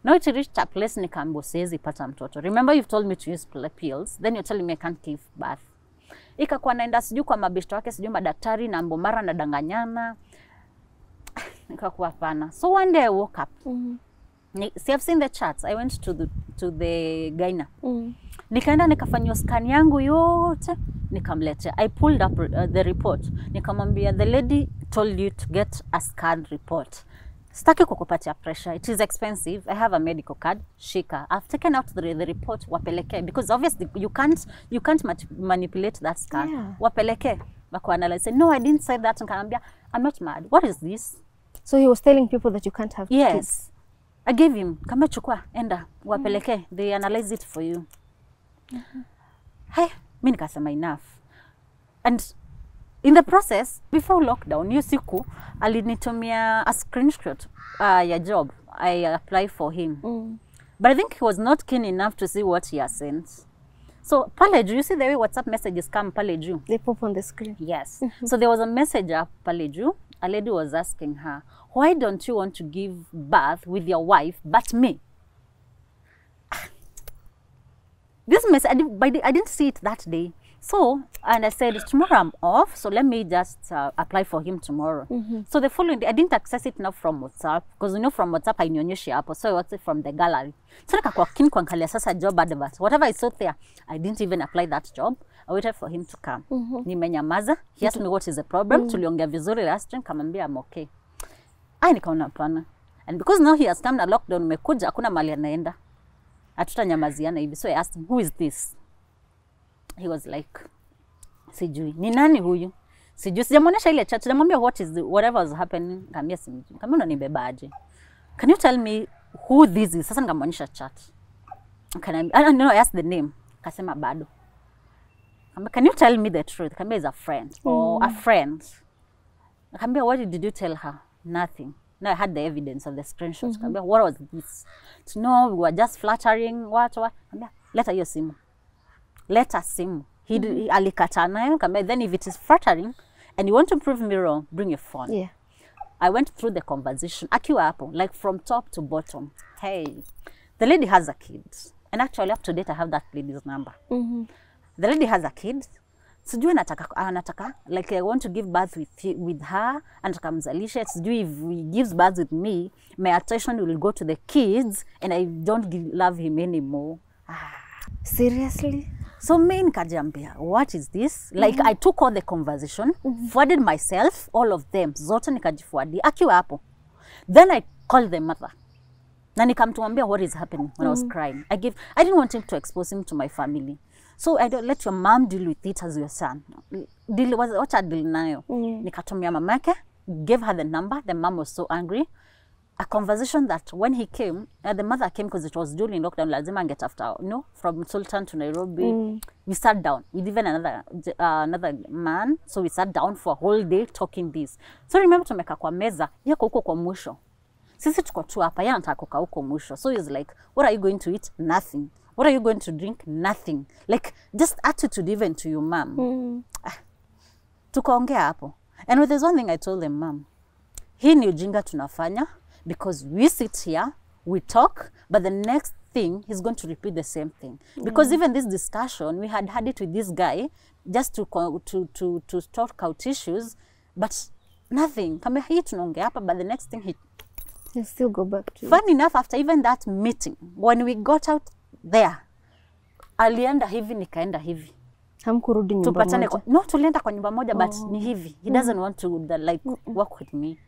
S1: Now it reached a place nikambo sezi pata mtoto. Remember you've told me to use pills, then you're telling me I can't give birth. Ikakuwa naenda sijui kwa mabeshto wake, sijui madaktari na mbomara na danganyana. Ikakuwa hapana. So one day I woke up. See, I've seen the charts. I went to the gyna. Nikaenda nikafanywa scan yangu yote, nikamletea. I pulled up the report. Nikamwambia, the lady told you to get a scan report. Sitaki kukupatia pressure. It is expensive. I have a medical card. Shika. I've taken out the report. Wapeleke. Because obviously you can't manipulate that scan.
S2: Yeah.
S1: Wapeleke. Wako no, I didn't say that. Nikamwambia, I'm not mad. What is this?
S2: So he was telling people that you can't have
S1: Yes.
S2: kids?
S1: I gave him, kama chukua, enda, wapeleke. They analyze it for you. Hey, mi nikasema enough. And in the process, before lockdown, hiyo siku, alinitumia a screenshot ya job. I applied for him. But I think he was not keen enough to see what he has sent. So, pale juu, you see the way WhatsApp messages come pale juu?
S2: They pop on the screen.
S1: Yes. So there was a message up pale juu. A lady was asking her, why don't you want to give birth with your wife but me? This message, I didn't see it that day. So, and I said, tomorrow I'm off, so let me just apply for him tomorrow. So the following day, I didn't access it now from WhatsApp, because you know from WhatsApp hainionyeshi hapo, so I watched it from the gallery. So nikakuwa keen kuangalia sasa job advert. Whatever I saw there, I didn't even apply that job. I waited for him to come. Nimenyamaza. He asked me what is the problem. Tuliongea vizuri last time, kamwambia I'm okay. Nikaona hapana. And because now he has come na lockdown, umekuja hakuna mahali anaenda. Hatutanyamaziana hivi. So I asked him, who is this? He was like, sijui. Ni nani huyu? Sijui. Sijamuonesha ile chat. Namwambia whatever was happening. Nikamwambia simjui. Kama unanibebaje? Can you tell me who this is? Sasa nikamuonesha chat. I asked the name. Kasema bado. Can you tell me the truth? Nikamwambia is a friend or a friend. Nikamwambia what did you tell her? Nothing. Now I had the evidence of the screenshots. Nikamwambia what was this? To know we were just flattering what? Nikamwambia leta hiyo simu. Let us simu. He alikata nayo. Then if it is flattering and you want to prove me wrong, bring your phone.
S2: Yeah.
S1: I went through the conversation. Akiwa hapo, like from top to bottom. Hey, the lady has a kid. And actually up to date I have that lady's number. The lady has a kid. Sijui anataka, like I want to give birth with her. Anataka mzalishe. Sijui if he gives birth with me, my attention will go to the kids and I don't love him anymore.
S2: Seriously?
S1: So me nikajambia, what is this? Like I took all the conversation, forwarded myself, all of them, zote nikajifuadi, akiwa hapo. Then I called the mother. Na nikamtuambia what is happening when I was crying. I didn't want him to expose him to my family. So I don't let your mom deal with it as your son. Wacha deal nayo. Nikatumia mamake, gave her the number. The mom was so angry. A conversation that when he came, the mother came because it was during lockdown, lazima and get after, from Sultan to Nairobi. We sat down with even another man. So we sat down for a whole day talking this. So remember tumeka kwa meza, yako huko kwa mwisho. Sisi tuko tu hapa, yeye anataka kukaa huko mwisho. So he's like, what are you going to eat? Nothing. What are you going to drink? Nothing. Like, just attitude even to your mom. Tukaongea hapo. And there's one thing I told them, mom. Hii ni ujinga tunafanya because we sit here, we talk, but the next thing, he's going to repeat the same thing. Because even this discussion, we had it with this guy just to talk out issues, but nothing. Kama hii tunaongea hapa, but the next thing
S2: You still go back to
S1: Fun enough, after even that meeting, when we got out there, alienda hivi, nikaenda hivi.
S2: Hamkurudi nyumba moja?
S1: No, tulienda kwa nyumba moja, but ni hivi. He doesn't want to work with me.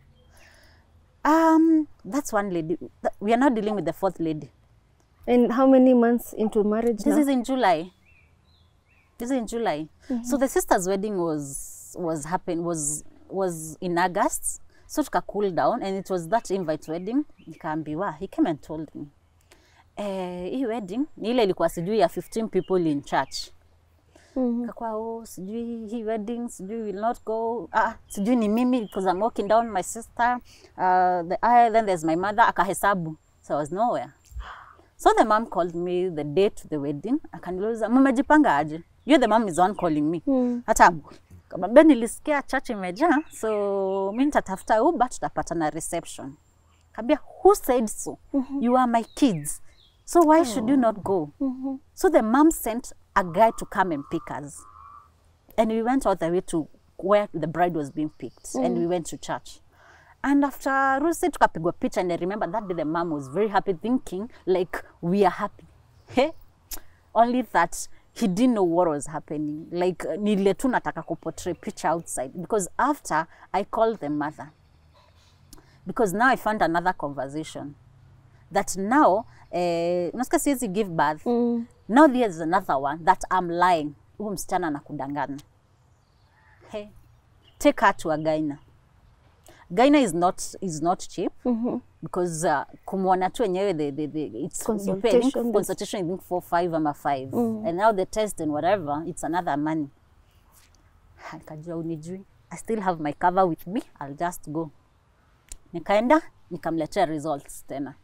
S1: That's one lady. We are now dealing with the fourth lady.
S2: And how many months into marriage now?
S1: This is in July. So the sister's wedding was in August. So tuka cool down, and it was that invite wedding. Nikaambiwa, he came and told me, hii wedding ni ile ilikuwa sijui ya 15 people in church. Kakwa, sijui hii wedding, sijui will not go. Sijui ni mimi because I'm walking down my sister. Then there's my mother. Akahesabu. So I was nowhere. So the mom called me the day to the wedding. Akaniuliza, mmejipanga aje? The mom is one calling me. Hata kama nilisikia church imejaa, so mimi nitatafuta Uber, tutapata na reception. Kabia, who said so? You are my kids. So why should you not go? So the mom sent a guy to come and pick us. And we went all the way to where the bride was being picked. And we went to church. And after Rusi tukapigwa picture, and I remember that day the mom was very happy, thinking like we are happy. Only that he didn't know what was happening. Like, nile tu nataka kuportray picture outside. Because after, I called the mother. Because now I found another conversation. That now, unasikia siwezi give birth. Now there's another one that I'm lying. Huyu msichana anakudanganya. Hey, take her to a gyna. Gyna is not cheap. Because kumwona tu wenyewe it's consultation I think 4-5 ama 5. And now the test and whatever, it's another money. Nikajua unijui. I still have my cover with me. I'll just go. Nikaenda, nikamletea results tena.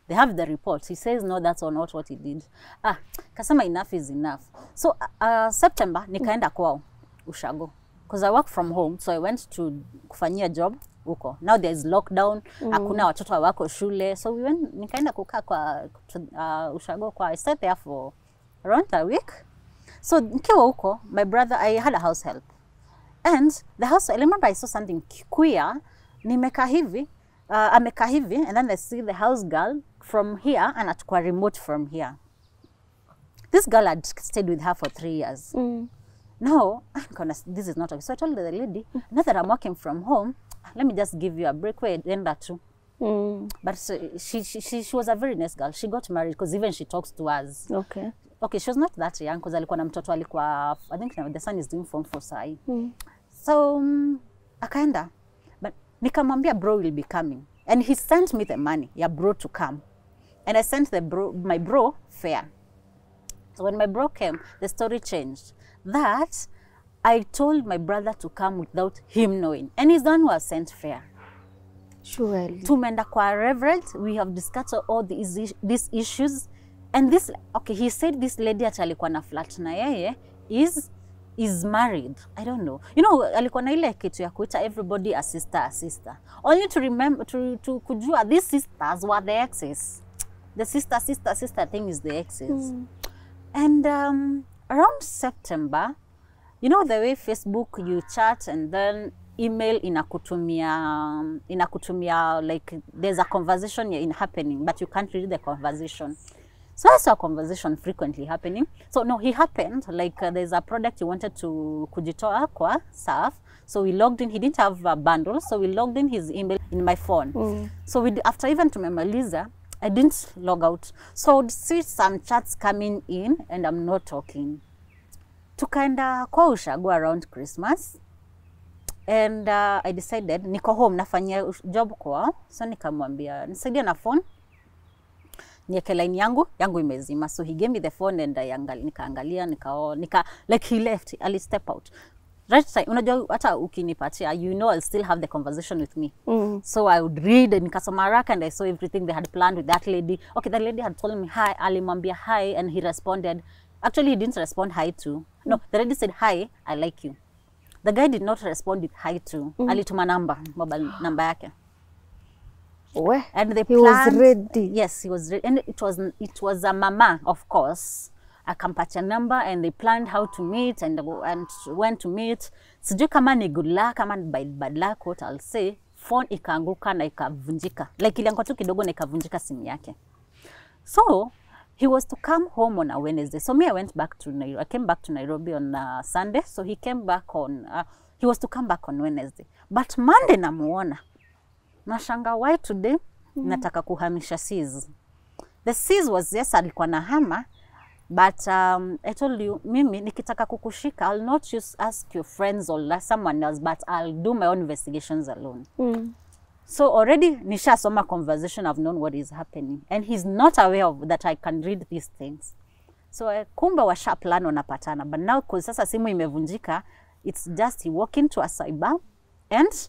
S1: They have the report. He says no, that's not what he did. Kasema enough is enough. So September nikaenda kwao Ushago. Because I work from home, so I went to kufanyia job huko. Now there's lockdown, hakuna watoto wako shule. So we went, nikaenda kukaa kwa Ushago kwa. I stayed there for around a week. So nikiwa huko, my brother, I had a house help. And the house, I remember I saw something queer. Nimekaa hivi, amekaa hivi, and then I see the house girl from here, and atukua remote from here. This girl had stayed with her for 3 years. Now, this is not okay. So I told the lady, now that I'm working from home, let me just give you a break. Where end that too. But she was a very nice girl. She got married because even she talks to us.
S2: Okay.
S1: Okay, she was not that young because alikuwa na mtoto alikuwa, I think the son is doing form 4 sai. So akaenda, but nikamwambia bro will be coming, and he sent me the money ya bro to come, and I sent my bro fare. So when my bro came, the story changed. That I told my brother to come without him knowing, and he's the one who has sent fare.
S2: Surely.
S1: Tumeenda kwa Reverend, we have discussed all these issues, and this, okay, he said this lady ati alikuwa na flat na yeye is married. I don't know. You know, alikuwa na ile kitu ya kuita everybody a sister. Only to remember, to kujua, these sisters were the exes. The sister thing is the exes. And around September, you know the way Facebook, you chat and then email inakutumia like there's a conversation happening, but you can't read the conversation. So I saw a conversation frequently happening. So no, he happened like there's a product he wanted to kujitoa kwa surf. So we logged in. He didn't have a bundle, so we logged in his email in my phone. So after even tumemaliza, I didn't log out. So I would see some chats coming in and I'm not talking. Tukaenda kwa ushago around Christmas. And I decided, niko home, nafanya job kwa. So nikamwambia, nisaidia na phone. Nieke line yangu imezima. So he gave me the phone and nikaangalia, like he left, I'll step out. Right time, unajua hata ukinipatia, you know I'll still have the conversation with me. So I would read and nikasoma haraka and I saw everything they had planned with that lady. Okay, that lady had told me hi, alimwambia hi, and he responded. Actually, he didn't respond hi to. No, the lady said hi, I like you. The guy did not respond with hi to. Alituma mobile number yake. And they planned,
S2: he was ready.
S1: Yes, he was ready. And it was a mama, of course. Akampatia number and they planned how to meet and when to meet. Sijui kama ni good luck, kama ni bad luck, what I'll say. Phone ikaanguka na ikavunjika. Like ilianguka tu kidogo na ikavunjika simu yake. So he was to come home on a Wednesday. So me, I went back to Nairobi. I came back to Nairobi on Sunday. So he came back on, he was to come back on Wednesday. But Monday namuona. Nashanga, why today? Nataka kuhamisha Cs. The Cs was, yes, alikuwa na hama. But I told you, mimi, nikitaka kukushika, I'll not just ask your friends or someone else, but I'll do my own investigations alone. So already, nisha soma conversation, I've known what is happening. And he's not aware of that I can read these things. So kumbe washa plan wanapatana. But now, because sasa simu imevunjika, it's just he walk into a cyber and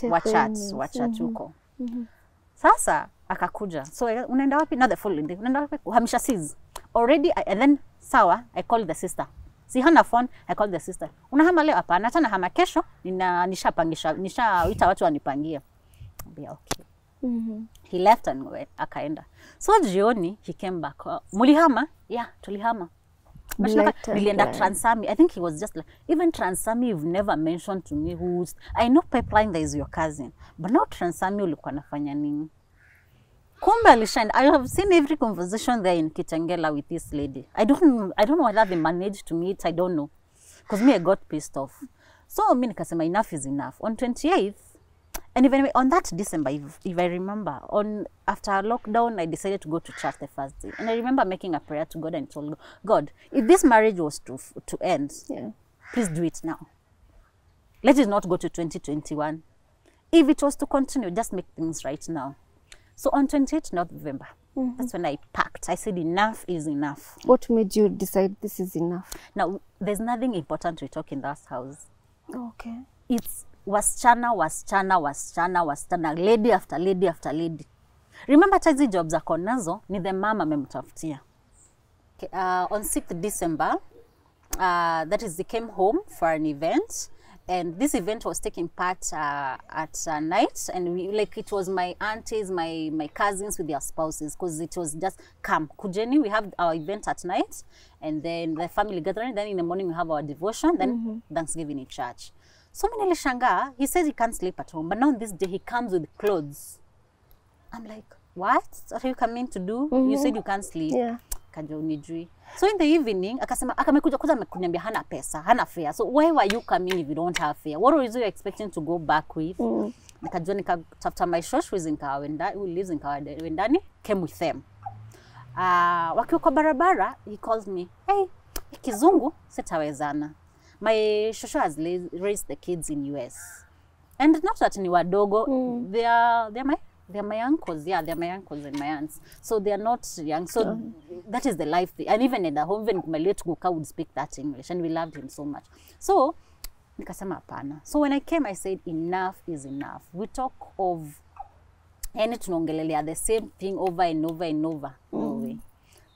S1: wachat huko. Sasa, akakuja. So unaenda wapi? Not the following day. Unaenda wapi? Uhamisha Cs. Already, and then sawa, I called the sister. Si hana phone, I called the sister. Unahama leo? Hapana, hata nahama kesho, nishaita watu wanipangie. Yeah, okay. He left and akaenda. So jioni, he came back. Mulihama? Yeah, tulihama. Nilienda Transami. I think he was just like, even Transami you've never mentioned to me who's, I know Pipeline there is your cousin, but now Transami ulikuwa nafanya nini? Kumbe alishinda. I have seen every conversation there in Kitengela with this lady. I don't know whether they managed to meet. I don't know. Because me, I got pissed off. So, me nikasema enough is enough. On 28th, and even on that December, if I remember, after lockdown, I decided to go to church the first day. And I remember making a prayer to God and told God, if this marriage was to end, please do it now. Let it not go to 2021. If it was to continue, just make things right now. So on 28th November, that's when I packed. I said enough is enough.
S2: What made you decide this is enough?
S1: Now, there's nothing important we talk in that house.
S2: Okay.
S1: It's wasichana, lady after lady after lady. Remember, hizi jobs ako nazo ni the mama amemtafutia. Okay, on 6th December, that is, they came home for an event. And this event was taking part at night, and we, like, it was my aunties, my cousins with their spouses, because it was just, come kujeni, we have our event at night, and then the family gathering, then in the morning we have our devotion, then Thanksgiving in church. So many shanga, he says he can't sleep at home, but now this day he comes with clothes. I'm like, what are you coming to do? You said you can't sleep.
S2: Yeah.
S1: So in the evening, akasema akamekuja kwanza amekuniambia hana pesa, hana fare. So why were you coming if you don't have fare? What was you expecting to go back with? Nikajua nikatafuta my shosh who lives in Kawendani, came with them. Wakiwa kwa barabara, he calls me, hey, kizungu sitawezana. My shosho has raised the kids in US. And not that ni wadogo, they're my uncles, yeah, they're my uncles and my aunts. So they're not young. So that is the life. And even at the home, even my late Guka would speak that English, and we loved him so much. So, nikasema hapana. So when I came, I said, enough is enough. We talk of, yani tunaongelelea the same thing over and over and over. No way.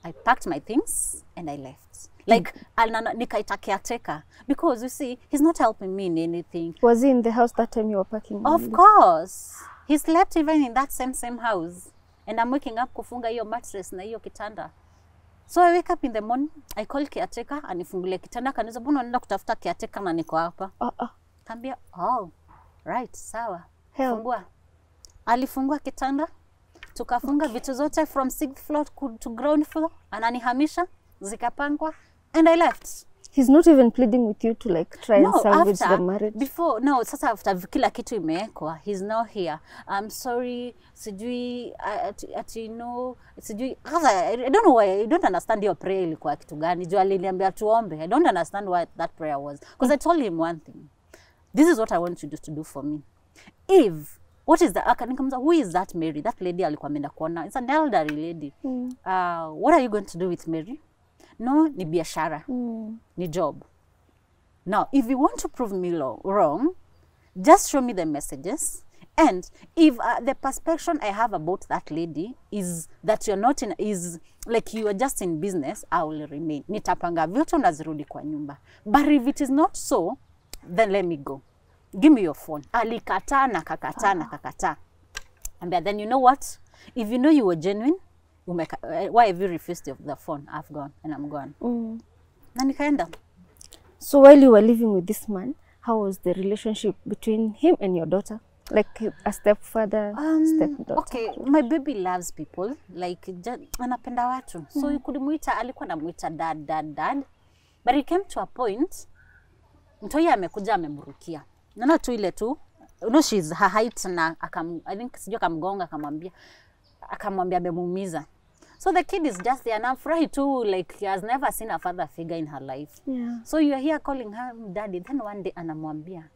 S1: I packed my things and I left. Like, nikaita caretaker. Because you see, he's not helping me in anything.
S2: Was he in the house that time you were packing?
S1: Of course. He slept even in that same house. And I'm waking up kufunga hiyo mattress na hiyo kitanda. So I wake up in the morning, I call caretaker, anifungulie kitanda, kaniza mbona unaenda kutafuta caretaker na niko hapa? Kambia, oh, right, sawa. Fungua. Alifungua kitanda, tukafunga vitu zote from 6th floor to ground floor, ananihamisha, zikapangwa, and I left.
S2: He's not even pleading with you to like try and salvage the marriage.
S1: Before, no, sasa after kila kitu imeekwa, he's now here. I'm sorry, sijui, no, sijui, I don't know why, I don't understand your prayer ilikuwa kitu gani. Juu aliniambia tuombe. I don't understand what that prayer was. Because I told him one thing. This is what I want you to do for me. If, what is the, nikamza, who is that Mary? That lady alikuwa ameenda kuona. It's an elderly lady. What are you going to do with Mary? No, ni biashara, ni job. Now, if you want to prove me wrong, just show me the messages. And if the perception I have about that lady is that you're not in, is like you are just in business, I will remain. Nitapanga vyote unazirudi kwa nyumba. But if it is not so, then let me go. Give me your phone. Alikataa na kakataa. And then you know what? If you know you were genuine, why have you refused the phone? I've gone and I'm gone. Na nikaenda.
S2: So while you were living with this man, how was the relationship between him and your daughter? Like a stepfather, stepdaughter?
S1: Okay, my baby loves people. Like, anapenda watu. So you could muita, alikuwa namuita dad. But it came to a point, mtoi amekuja amemrukia. Nana tu ile tu, she's her height na I think sijui akamgonga akamwambia amemuumiza. So the kid is just there and I'm afraid too, like he has never seen a father figure in her life.
S2: Yeah.
S1: So you are here calling her daddy. Then one day anamwambia,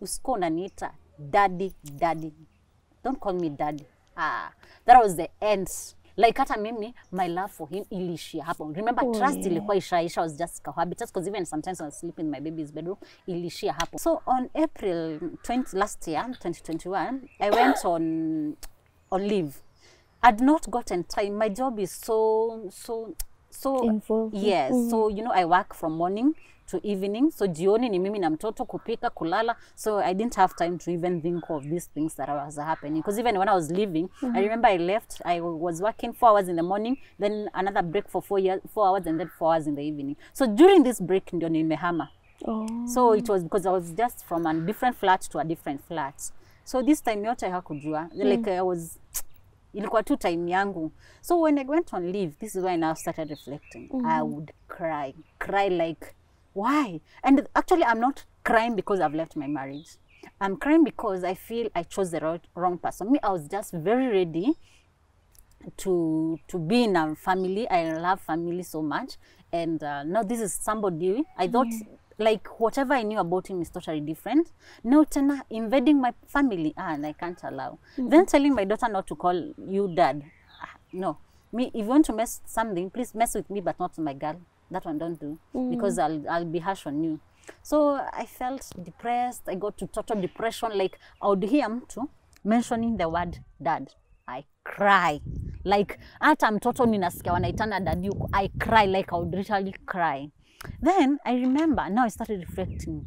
S1: usiko unaniita daddy. Don't call me daddy. That was the end. Like hata mimi, my love for him ilishia hapo. Remember, trust ilikuwa ishaisha, was just cohabitus, because even sometimes when I sleep in my baby's bedroom, ilishia hapo. So on April 20 last year, 2021, I went on leave. I'd not gotten time. My job is so
S2: involved.
S1: Yes. So you know, I work from morning to evening. So jioni ni mimi na mtoto kupika, kulala. So I didn't have time to even think of these things that was happening. Because even when I was leaving, I remember I left. I was working 4 hours in the morning, then another break for 4 hours, and then 4 hours in the evening. So during this break, ndio nimehama. So it was because I was just from a different flat to a different flat. So this time yote hakujua. Like I was, ilikuwa tu time yangu. So when I went on leave, this is when I started reflecting. I would cry like, why? And actually I'm not crying because I've left my marriage. I'm crying because I feel I chose the wrong person. Me, I was just very ready to be in a family. I love family so much. And now this is somebody, I thought like whatever I knew about him is totally different. Now tena invading my family, and I can't allow. Then telling my daughter not to call you dad. No. Me, if you want to mess something, please mess with me, but not my girl. That one don't do, because I'll be harsh on you. So I felt depressed. I got to total depression. Like I would hear mtu mentioning the word dad, I cry. Like hata mtoto ninasikia wanaitana dad yuko, I cry, like I would literally cry. Then I remember, now I started reflecting,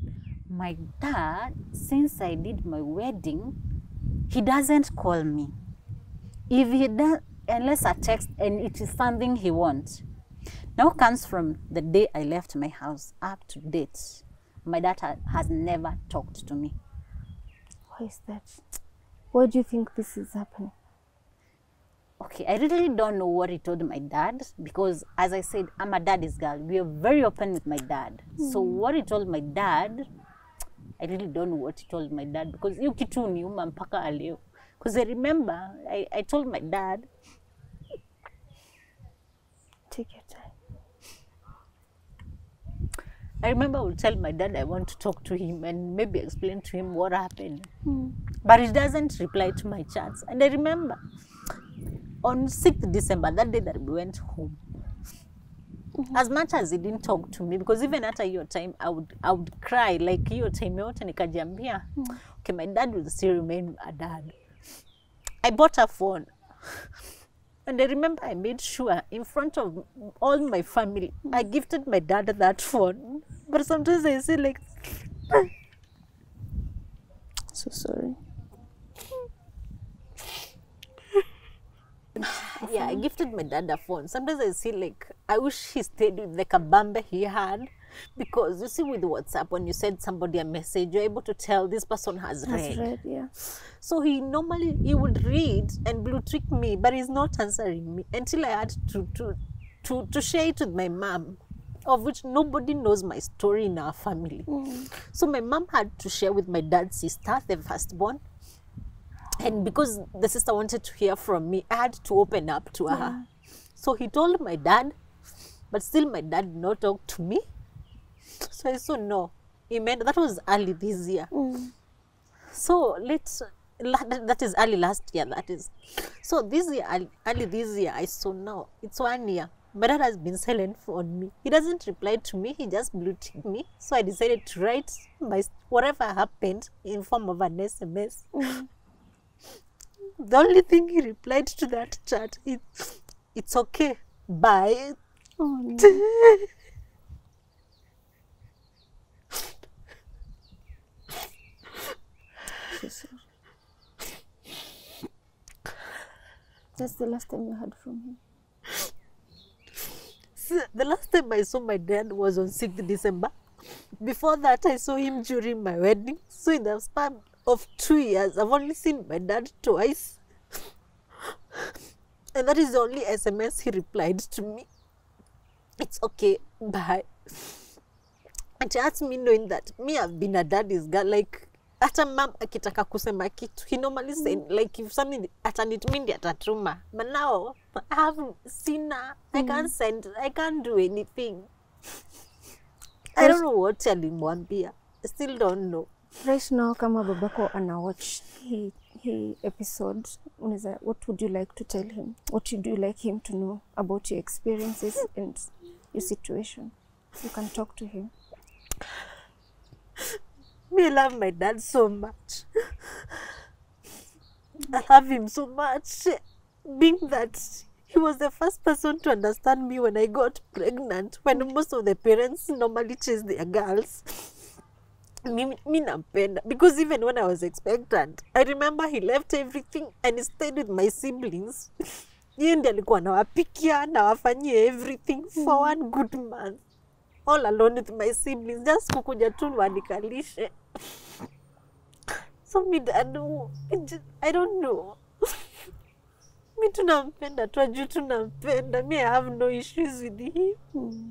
S1: my dad, since I did my wedding, he doesn't call me. If he does, unless I text and it is something he wants. Now comes from the day I left my house up to date. My dad has never talked to me.
S2: Why is that? Why do you think this is happening?
S1: Okay, I really don't know what he told my dad because, as I said, I'm a daddy's girl. We are very open with my dad. So what he told my dad, I really don't know what he told my dad because hiyo kitu uniuma mpaka leo. Because I remember I told my dad.
S2: Take your time.
S1: I remember I would tell my dad I want to talk to him and maybe explain to him what happened. But he doesn't reply to my chats. And I remember on 6th December, that day that we went home, as much as he didn't talk to me, because even after your time, I would cry, like your time yote nikajiambia, okay, my dad will still remain a dad. I bought a phone. And I remember I made sure in front of all my family, I gifted my dad that phone. But sometimes I say like,
S2: So sorry.
S1: yeah, I gifted my dad a phone. Sometimes I see like, I wish he stayed with the kabambe he had. Because you see with WhatsApp, when you send somebody a message, you're able to tell this person has read.
S2: Yeah.
S1: So he would read and blue tick me, but he's not answering me until I had to share it with my mom, of which nobody knows my story in our family. So my mom had to share with my dad's sister, the firstborn. And because the sister wanted to hear from me, I had to open up to her. So he told my dad, but still my dad did not talk to me. So I said no. He meant that was early this year. So that is early last year, that is. So this year, early this year, I saw now, it's 1 year. My dad has been silent on me. He doesn't reply to me, he just blue ticked me. So I decided to write whatever happened in form of an SMS. The only thing he replied to that chat is, it's okay, bye.
S2: Oh, no. So sorry. That's the last time you heard from him.
S1: So the last time I saw my dad was on 6th December. Before that, I saw him during my wedding. So in the span of 2 years, I've only seen my dad twice. And that is the only SMS he replied to me. It's okay, bye. And that's me knowing that me, I've been a daddy's girl. Like, hata mom akitaka kusema kitu, he normally say, like, if something atanitumi ndi atatuma. But now, I haven't seen her. I can't send, I can't do anything. I don't know what alimwambia. I still don't know.
S2: Right now, kama babako ana watch he episode, what would you like to tell him? What would you like him to know about your experiences and your situation? You can talk to him.
S1: Me, I love my dad so much. I love him so much. Being that he was the first person to understand me when I got pregnant, when most of the parents normally chase their girls. Me nampenda. Because even when I was expectant, I remember he left everything and he stayed with my siblings. Yeye ndiye alikuwa anawapikia na wafanyie everything for 1 good month. All alone with my siblings, just kukuja tu wanikalishe. So me dad, I don't know. Me tunampenda, tuaju tunampenda. Me, I have no issues with him.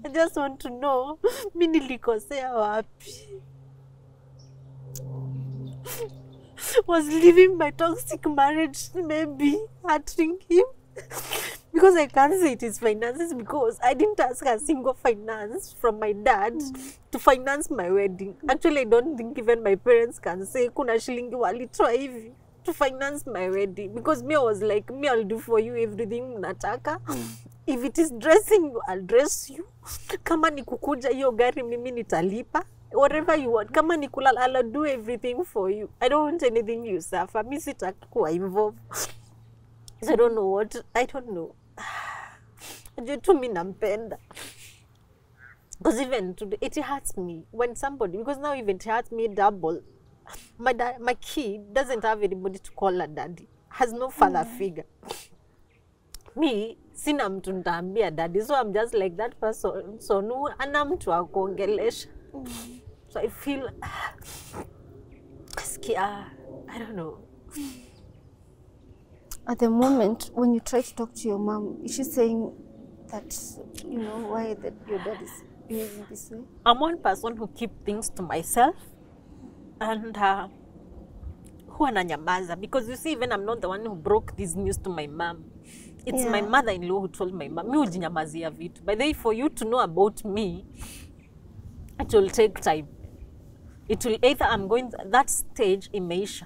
S1: I just want to know, mi nilikosea wapi? Was leaving my toxic marriage maybe hurting him? Because I can't say it is finances, because I didn't ask a single finance from my dad to finance my wedding. Actually, I don't think even my parents can say kuna shilingi walitoa hivi to finance my wedding. Because me, I was like, me, I'll do for you everything nataka. If it is dressing you, I'll dress you. Kama ni kukuja hiyo gari, mimi nitalipa. Whatever you want. Kama ni kulala, I'll do everything for you. I don't want anything you suffer. Mi sitaki kuwa involved. So I don't know what, I don't know. Ajue tu mi nampenda.
S3: Because even today, it hurts me when somebody, because now even it hurts me double. My kid doesn't have anybody to call her daddy, has no father figure. Me, sina mtu nitaambia daddy, so I'm just like that person. So no, ana mtu wa kuongelesha. So I feel scared. I don't know.
S2: At the moment, when you try to talk to your mom, is she saying that, you know, why that your dad is behaving this way?
S3: I'm one person who keep things to myself, and who ananyamaza, because you see, even I'm not the one who broke this news to my mom. It's my mother-in-law who told my mom. Mi hujinyamazia vitu. By the way, for you to know about me, it will take time. It will either I'm going that stage imeisha.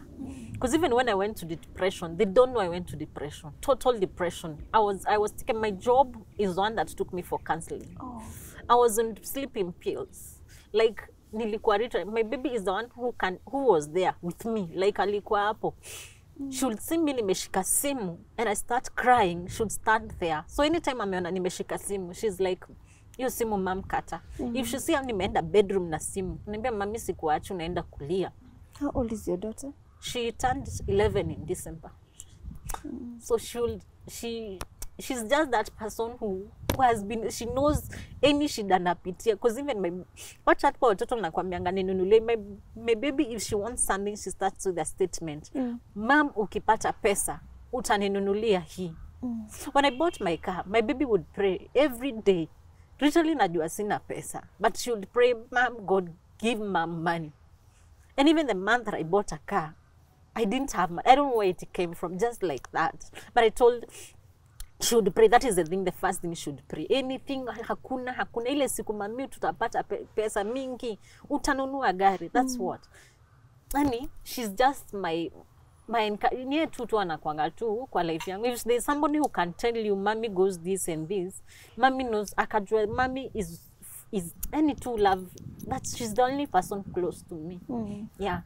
S3: Because even when I went to depression, they don't know I went to depression. Total depression. I was taking, my job is one that took me for counseling.
S2: Oh.
S3: I was on sleeping pills. Like nilikuwa my baby is the one who was there with me. Like alikuwa hapo. She would see me nimeshika simu and I start crying. She would stand there. So anytime ameona nimeshika simu, she's like, hiyo simu mam kata. If she see nimeenda bedroom na simu, niambia mami sikuachi unaenda kulia.
S2: How old is your daughter?
S3: She turned 11 in December. So she's just that person who has been, she knows any shida napitia. Because even watch out for watoto nakwambianga ninunulie my baby, if she wants something, she starts with a statement. Mom, ukipata pesa, utaninunulia hii. When I bought my car, my baby would pray every day. Literally najua sina pesa, but she would pray, Mom, God, give mom money. And even the month that I bought a car, I didn't have money. I don't know where it came from, just like that. But I told, she would pray. That is the thing, the first thing she would pray. Anything, hakuna. Ile siku mami tutapata pesa mingi, utanunua gari. That's what. Ani, she's just my niye tu anakuanga tu kwa life yangu. If there's somebody who can tell you, mommy goes this and this, mommy knows, akajua, mommy is any to love. She's the only person close to me. Yeah.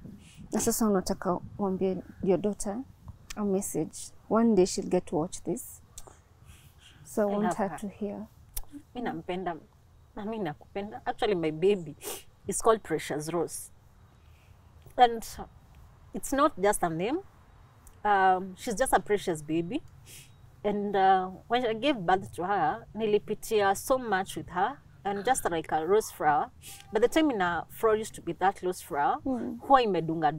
S2: Na sasa unataka uambie your daughter a message. One day she'll get to watch this. So I want her to hear.
S3: Mimi nampenda. Na mimi nakupenda. Actually, my baby is called Precious Rose. And it's not just a name. She's just a precious baby. And when I gave birth to her, nilipitia so much with her. And just like a rose flower. By the time a flower used to be that rose flower, huwa imedungwa.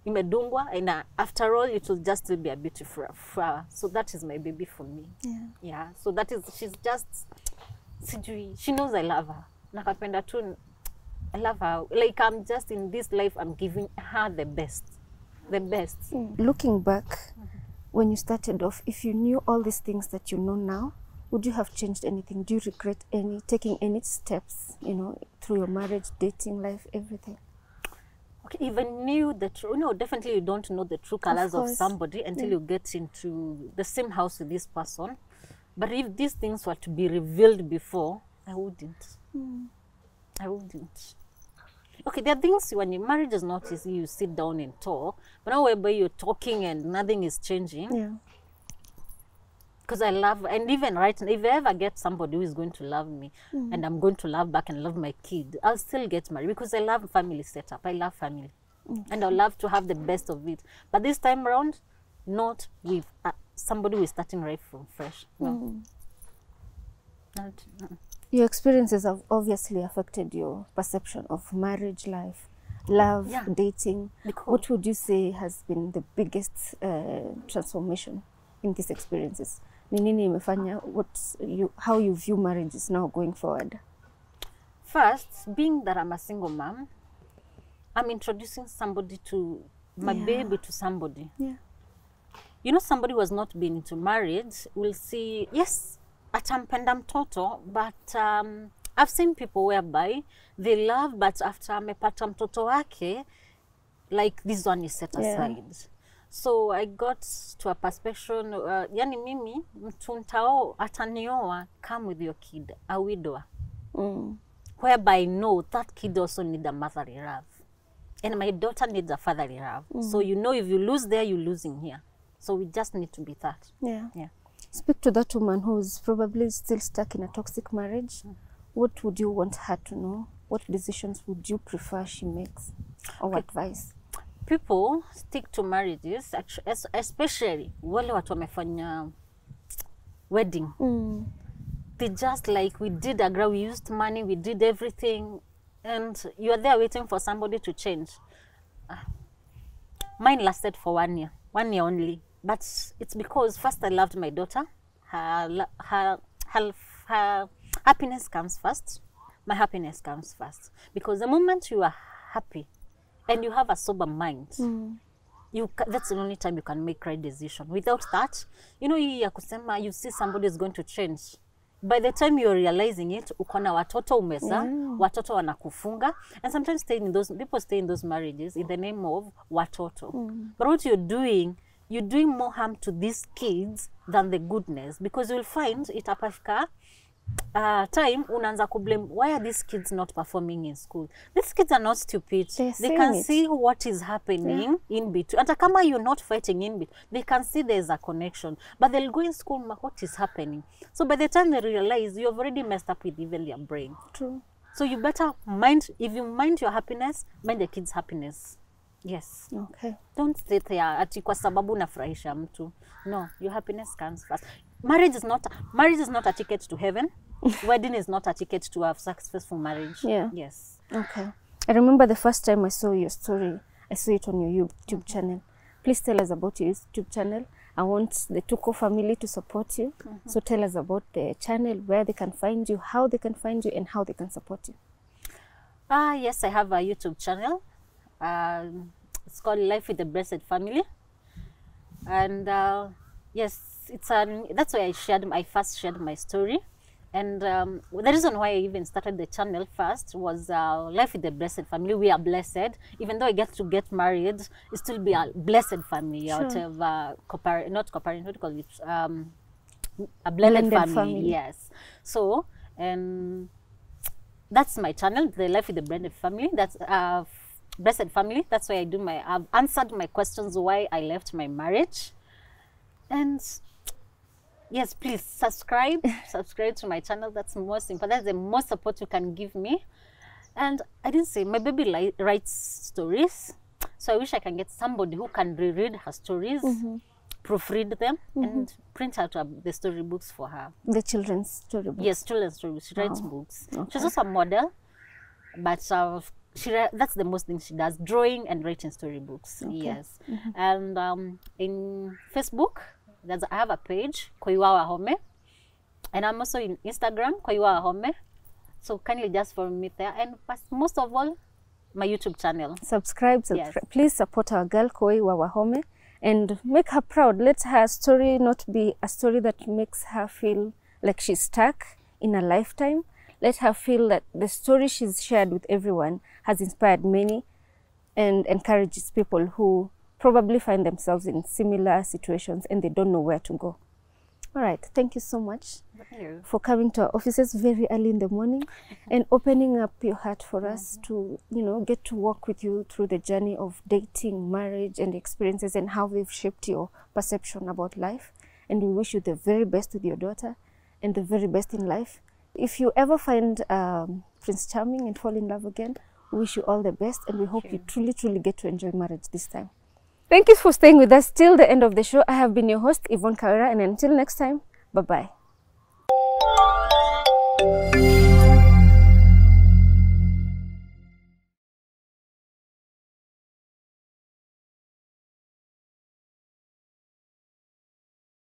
S3: Imedungwa, and after all, it will just still be a beautiful flower. So that is my baby for me. Yeah. So that is, she's just, she knows I love her. Nakapenda tu, I love her. Like I'm just in this life, I'm giving her the best. The best.
S2: Looking back, when you started off, if you knew all these things that you know now, would you have changed anything? Do you regret taking any steps, you know, through your marriage, dating life, everything?
S3: Okay, even knew the true, definitely you don't know the true colors of somebody until you get into the same house with this person. But if these things were to be revealed before, I wouldn't. I wouldn't. Okay, there are things when your marriage is not easy, you sit down and talk. But now whereby you're talking and nothing is changing.
S2: Yeah.
S3: Because I love, and even right now, if I ever get somebody who is going to love me, and I'm going to love back and love my kid, I'll still get married because I love family setup. I love family. And I love to have the best of it. But this time around, not with somebody who is starting right from fresh. No.
S2: Your experiences have obviously affected your perception of marriage life, love, dating. Because what would you say has been the biggest transformation in these experiences? Nini imefanya how you view marriages now going forward?
S3: First, being that I'm a single mom, I'm introducing somebody to my baby to somebody.
S2: Yeah.
S3: You know, somebody who has not been into marriage will see, yes, atampenda mtoto, but I've seen people whereby they love, but after amepata mtoto wake, like this one is set aside. So I got to a perception, yani mimi, mtu ntao atanioa, come with your kid, a widower. Whereby I know that kid also needs a motherly love. And my daughter needs a fatherly love. So you know, if you lose there, you're losing here. So we just need to be that.
S2: Yeah. Speak to that woman who's probably still stuck in a toxic marriage. what would you want her to know? What decisions would you prefer she makes, or advice?
S1: People stick to marriages, especially wale watu wamefanya wedding. They just like, we did agree, we used money, we did everything, and you're there waiting for somebody to change. Mine lasted for 1 year only. But it's because first I loved my daughter. Her happiness comes first. My happiness comes first. Because the moment you are happy and you have a sober mind, that's the only time you can make right decision. Without that, you know, you see somebody is going to change. By the time you're realizing it, ukona watoto umeza, watoto wanakufunga, and sometimes people stay in those marriages in the name of watoto. But what you're doing more harm to these kids than the goodness, because you'll find it apafika time unaanza kublame, why are these kids not performing in school? These kids are not stupid. They can see what is happening in between. Hata kama you're not fighting in between, they can see there's a connection. But they'll go in school, what is happening? So by the time they realize, you've already messed up with even their brain.
S2: True.
S1: So you better mind, if you mind your happiness, mind the kids' happiness. Yes.
S2: Okay.
S1: Don't stay there ati kwa sababu unafurahisha mtu. No, your happiness comes first. Marriage is not a ticket to heaven. Wedding is not a ticket to a successful marriage.
S2: Yeah.
S1: Yes.
S2: Okay. I remember the first time I saw your story, I saw it on your YouTube channel. Please tell us about your YouTube channel. I want the Tuko family to support you. So tell us about the channel, where they can find you, how they can find you, and how they can support you.
S1: Yes, I have a YouTube channel. It's called Life with the Blessed Family. And yes, that's why I first shared my story. And the reason why I even started the channel first was Life with the Blessed Family. We are blessed. Even though I get to get married, it still be a blessed family out of a blended family. Yes. So, and that's my channel, the Life with the Blended Family. That's Blessed Family. That's why I've answered my questions why I left my marriage. And yes, please subscribe to my channel. That's most important. That's the most support you can give me. And I didn't say, my baby writes stories, so I wish I can get somebody who can reread her stories, proofread them, and print out the storybooks for her.
S2: The children's storybooks?
S1: Yes, children's storybooks. She writes books. Okay. She's also a model, but that's the most thing she does, drawing and writing storybooks. Okay. Yes. And in Facebook, I have a page, Koiwawa Home, and I'm also in Instagram, Koiwawa Home. So kindly just follow me there, and most of all, my YouTube channel.
S2: Subscribe. Yes. Please support our girl, Koiwawa Home, and make her proud. Let her story not be a story that makes her feel like she's stuck in a lifetime. Let her feel that the story she's shared with everyone has inspired many and encourages people who probably find themselves in similar situations and they don't know where to go. All right, thank you so much for coming to our offices very early in the morning and opening up your heart for us to, get to walk with you through the journey of dating, marriage, and experiences and how they've shaped your perception about life. And we wish you the very best with your daughter and the very best in life. If you ever find Prince Charming and fall in love again, we wish you all the best, and we hope you truly, truly get to enjoy marriage this time. Thank you for staying with us till the end of the show. I have been your host, Yvonne Kawira, and until next time, bye-bye.